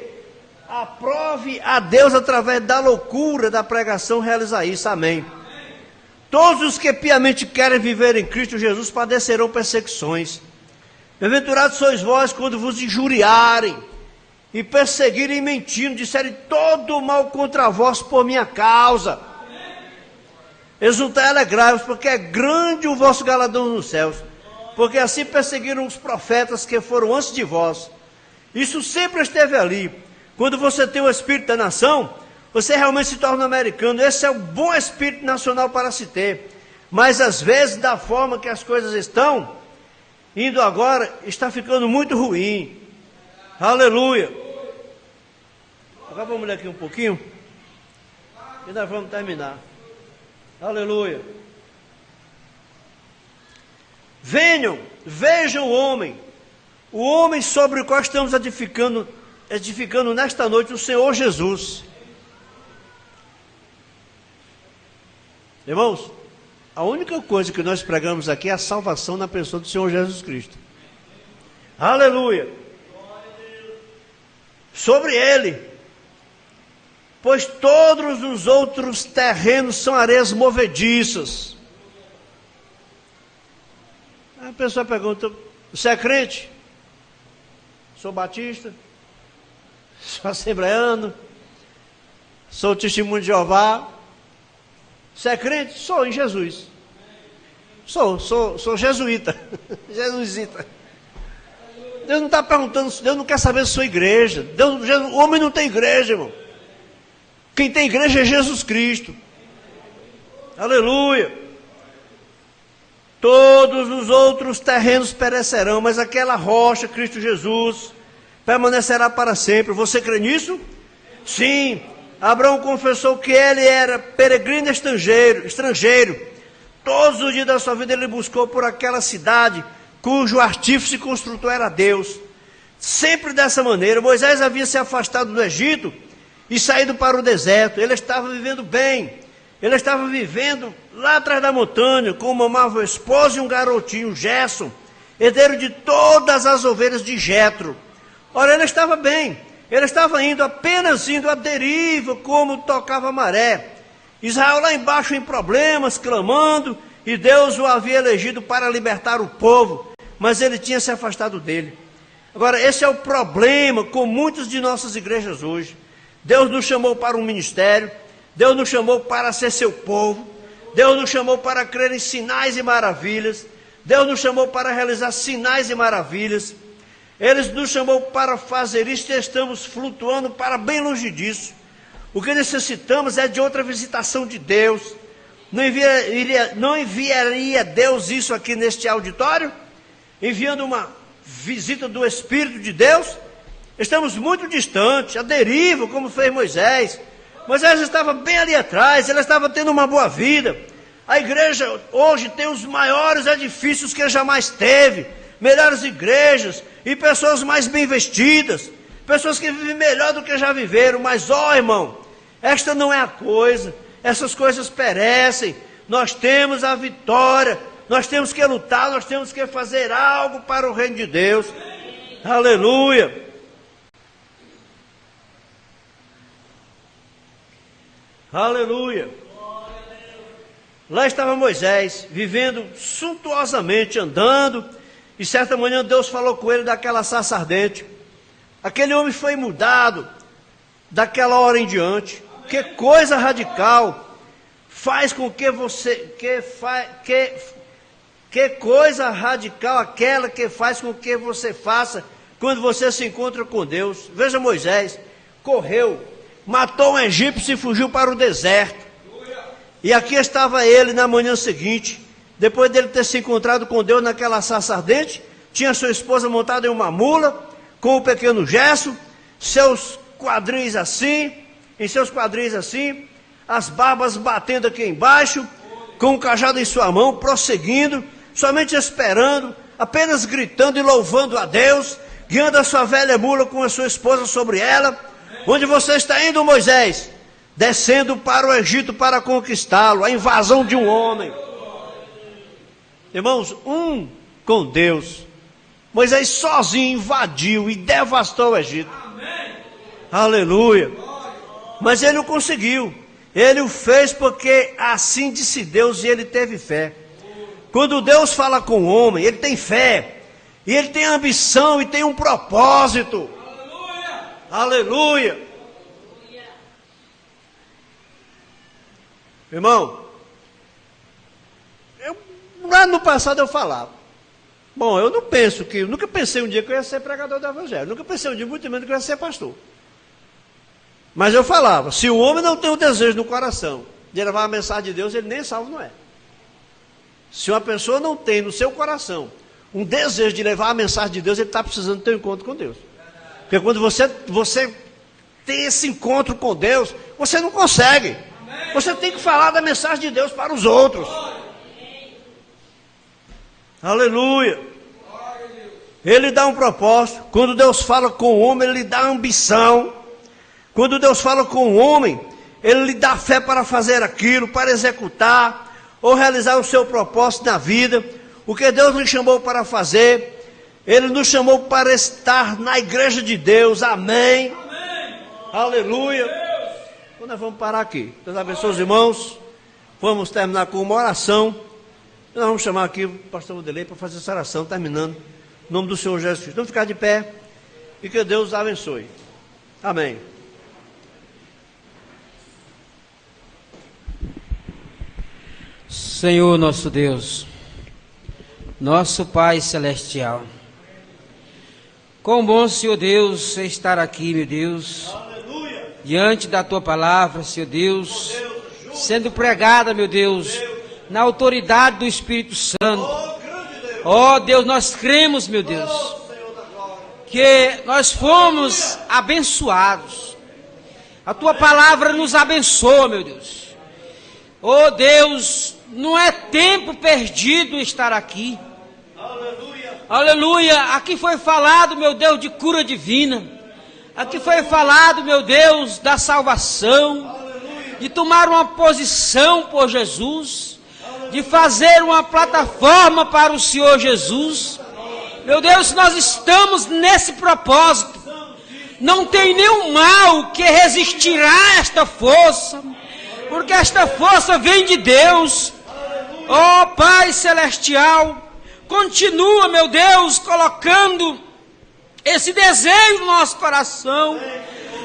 aprove a Deus através da loucura da pregação realizar isso. Amém. Todos os que piamente querem viver em Cristo Jesus padecerão perseguições. Bem-aventurados sois vós quando vos injuriarem e perseguirem mentindo, disserem todo o mal contra vós por minha causa. Exultai e alegrai-vos, porque é grande o vosso galardão nos céus. Porque assim perseguiram os profetas que foram antes de vós. Isso sempre esteve ali. Quando você tem o espírito da nação, você realmente se torna americano. Esse é o bom espírito nacional para se ter. Mas às vezes, da forma que as coisas estão, indo agora, está ficando muito ruim. Aleluia. Agora vamos ler aqui um pouquinho e nós vamos terminar. Aleluia. Venham, vejam o homem sobre o qual estamos edificando nesta noite, o Senhor Jesus. Irmãos, a única coisa que nós pregamos aqui é a salvação na pessoa do Senhor Jesus Cristo. Aleluia. Sobre ele, pois todos os outros terrenos são areias movediças. A pessoa pergunta: você é crente? Sou batista? Sou assembleano? Sou testemunho de Jeová? Você é crente? Sou em Jesus. Sou jesuíta. Jesuíta. Deus não está perguntando, Deus não quer saber se sua igreja. O homem não tem igreja, irmão. Quem tem igreja é Jesus Cristo. Aleluia. Todos os outros terrenos perecerão, mas aquela rocha, Cristo Jesus, permanecerá para sempre. Você crê nisso? Sim. Abraão confessou que ele era peregrino estrangeiro. Todos os dias da sua vida ele buscou por aquela cidade, cujo artífice e construtor era Deus. Sempre dessa maneira. Moisés havia se afastado do Egito e saído para o deserto. Ele estava vivendo bem. Ele estava vivendo lá atrás da montanha, com uma amável esposa e um garotinho, Gerson, herdeiro de todas as ovelhas de Jetro. Ora, ele estava bem. Ele estava apenas indo à deriva, como tocava a maré. Israel lá embaixo em problemas, clamando, e Deus o havia elegido para libertar o povo, mas ele tinha se afastado dele. Agora, esse é o problema com muitas de nossas igrejas hoje. Deus nos chamou para um ministério, Deus nos chamou para ser seu povo, Deus nos chamou para crer em sinais e maravilhas, Deus nos chamou para realizar sinais e maravilhas. Ele nos chamou para fazer isso e estamos flutuando para bem longe disso. O que necessitamos é de outra visitação de Deus. Não enviaria Deus isso aqui neste auditório? Enviando uma visita do Espírito de Deus? Estamos muito distantes, à deriva, como fez Moisés. Moisés estava bem ali atrás, ele estava tendo uma boa vida. A igreja hoje tem os maiores edifícios que jamais teve, melhores igrejas e pessoas mais bem vestidas, pessoas que vivem melhor do que já viveram. Mas irmão, esta não é a coisa. Essas coisas perecem. Nós temos a vitória, nós temos que lutar, nós temos que fazer algo para o reino de Deus. Aleluia. Aleluia. Lá estava Moisés, vivendo suntuosamente, andando, e certa manhã Deus falou com ele daquela sarça ardente. Aquele homem foi mudado daquela hora em diante. Que coisa radical faz com que você, que coisa radical aquela que faz com que você faça quando você se encontra com Deus. Veja Moisés, correu, matou um egípcio e fugiu para o deserto. E aqui estava ele na manhã seguinte, depois dele ter se encontrado com Deus naquela sarça ardente, tinha sua esposa montada em uma mula, com o pequeno Gerson, seus quadris assim, as barbas batendo aqui embaixo, com o cajado em sua mão, prosseguindo, somente esperando, apenas gritando e louvando a Deus, guiando a sua velha mula com a sua esposa sobre ela. Onde você está indo, Moisés? Descendo para o Egito para conquistá-lo, a invasão de um homem. Irmãos, com Deus. Moisés sozinho invadiu e devastou o Egito. Amém. Aleluia. Mas ele o conseguiu. Ele o fez porque assim disse Deus e ele teve fé. Quando Deus fala com o homem, ele tem fé. E ele tem ambição e tem um propósito. Aleluia. Irmão, lá no passado eu falava. Bom, eu nunca pensei um dia que eu ia ser pregador do evangelho. Nunca pensei um dia muito menos que eu ia ser pastor. Mas eu falava, se o homem não tem o desejo no coração de levar a mensagem de Deus, ele nem salvo não é. Se uma pessoa não tem no seu coração um desejo de levar a mensagem de Deus, ele está precisando ter um encontro com Deus. Porque quando você tem esse encontro com Deus, você não consegue. Você tem que falar da mensagem de Deus para os outros. Aleluia. Ele dá um propósito. Quando Deus fala com o homem, ele dá ambição. Quando Deus fala com o homem, ele lhe dá fé para fazer aquilo, para executar, ou realizar o seu propósito na vida. O que Deus nos chamou para fazer, Ele nos chamou para estar na igreja de Deus. Amém. Amém. Aleluia. Então nós vamos parar aqui. Deus abençoe os irmãos. Vamos terminar com uma oração. Nós vamos chamar aqui o pastor Vanderlei para fazer essa oração, terminando. Em nome do Senhor Jesus Cristo. Vamos ficar de pé e que Deus os abençoe. Amém. Senhor nosso Deus, nosso Pai Celestial, quão bom, Senhor Deus, estar aqui, meu Deus, aleluia, diante da Tua palavra, Senhor Deus, sendo pregada, meu Deus, na autoridade do Espírito Santo. Ó Deus, nós cremos, meu Deus, que nós fomos abençoados. A Tua palavra nos abençoa, meu Deus. Ó Deus, não é tempo perdido estar aqui. Aleluia. Aleluia. Aqui foi falado, meu Deus, de cura divina. Aqui foi falado, meu Deus, da salvação. Aleluia. De tomar uma posição por Jesus. Aleluia. De fazer uma plataforma para o Senhor Jesus. Meu Deus, nós estamos nesse propósito. Não tem nenhum mal que resistirá a esta força. Porque esta força vem de Deus. Ó Pai Celestial, continua, meu Deus, colocando esse desejo no nosso coração.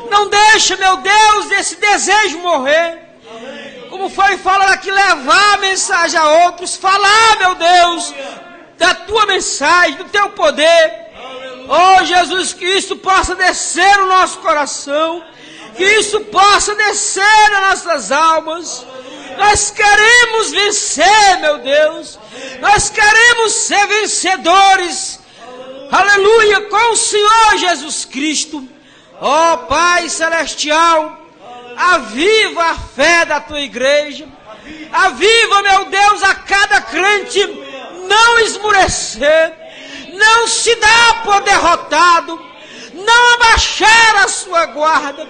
Não deixa, meu Deus, esse desejo morrer. Como foi falado aqui, levar a mensagem a outros. Falar, meu Deus, da Tua mensagem, do Teu poder. Ó Jesus, que isso possa descer no nosso coração. Que isso possa descer nas nossas almas. Nós queremos vencer, meu Deus. Nós queremos ser vencedores. Aleluia, com o Senhor Jesus Cristo. Ó Pai Celestial, aviva a fé da Tua igreja. Aviva, meu Deus, a cada crente não esmurecer. Não se dar por derrotado. Não abaixar a sua guarda,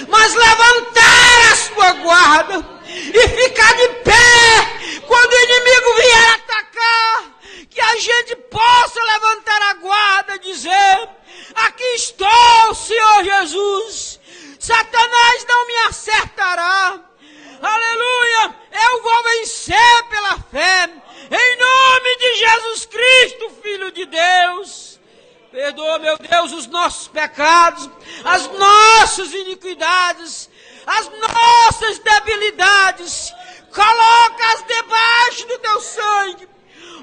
mas levantar a sua guarda e ficar de pé quando o inimigo vier atacar, que a gente possa levantar a guarda e dizer: aqui estou, Senhor Jesus, Satanás não me acertará, aleluia, eu vou vencer pela fé, em nome de Jesus Cristo, Filho de Deus. Perdoa, meu Deus, os nossos pecados, as nossas iniquidades, as nossas debilidades. Coloca-as debaixo do Teu sangue.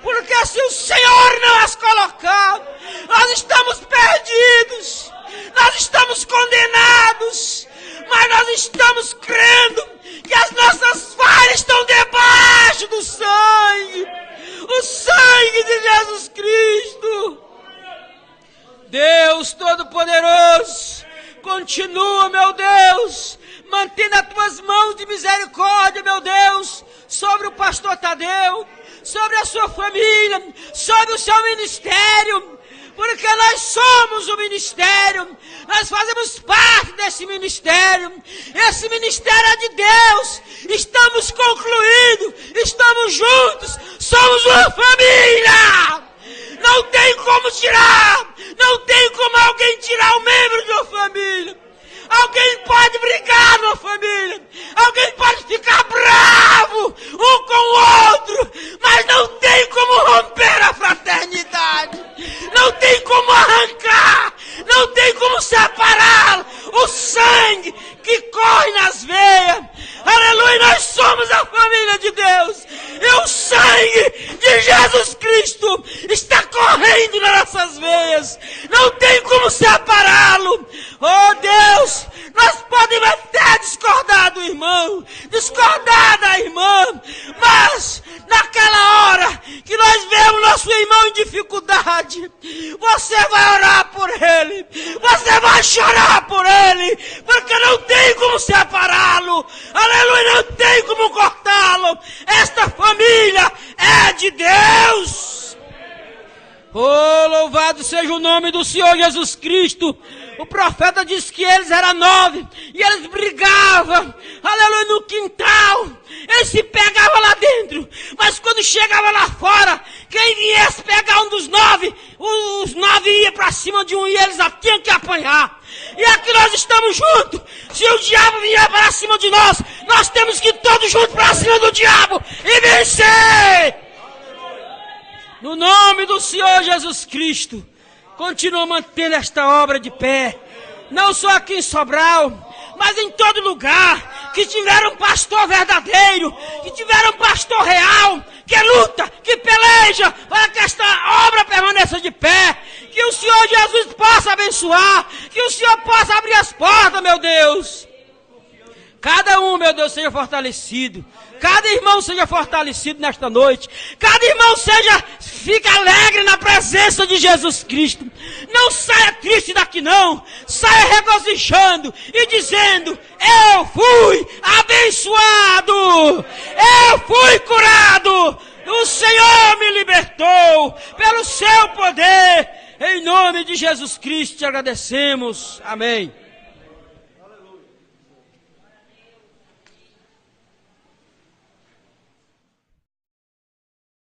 Porque se o Senhor não as colocar, nós estamos perdidos. Nós estamos condenados. Mas nós estamos crendo que as nossas falhas estão debaixo do sangue. O sangue de Jesus Cristo. Deus Todo-Poderoso, continua, meu Deus, mantendo as Tuas mãos de misericórdia, meu Deus, sobre o pastor Tadeu, sobre a sua família, sobre o seu ministério, porque nós somos o ministério, nós fazemos parte desse ministério, esse ministério é de Deus, estamos concluídos, estamos juntos, somos uma família. Não tem como tirar, não tem como alguém tirar um membro de uma família. Alguém pode brigar numa família, alguém pode ficar bravo um com o outro, mas não tem como romper a fraternidade, não tem como arrancar, não tem como separar o sangue que corre nas veias. Aleluia, nós somos a família de Deus e o sangue de Jesus Cristo está correndo nas nossas veias. seja o nome do Senhor Jesus Cristo. O profeta disse que eles eram 9 e eles brigavam, aleluia, no quintal. Eles se pegavam lá dentro, mas quando chegava lá fora, quem viesse pegar um dos 9, os 9 iam para cima de um e eles já tinham que apanhar. E aqui nós estamos juntos. Se o diabo vier para cima de nós, nós temos que ir todos juntos para cima do diabo e vencer. No nome do Senhor Jesus Cristo, continua mantendo esta obra de pé. Não só aqui em Sobral, mas em todo lugar. Que tiver um pastor verdadeiro, que tiver um pastor real, que luta, que peleja, para que esta obra permaneça de pé. Que o Senhor Jesus possa abençoar, que o Senhor possa abrir as portas, meu Deus. Cada um, meu Deus, seja fortalecido. Cada irmão seja fortalecido nesta noite. Cada irmão fique alegre na presença de Jesus Cristo. Não saia triste daqui não. Saia regozijando e dizendo: eu fui abençoado. Eu fui curado. O Senhor me libertou pelo seu poder. Em nome de Jesus Cristo te agradecemos. Amém.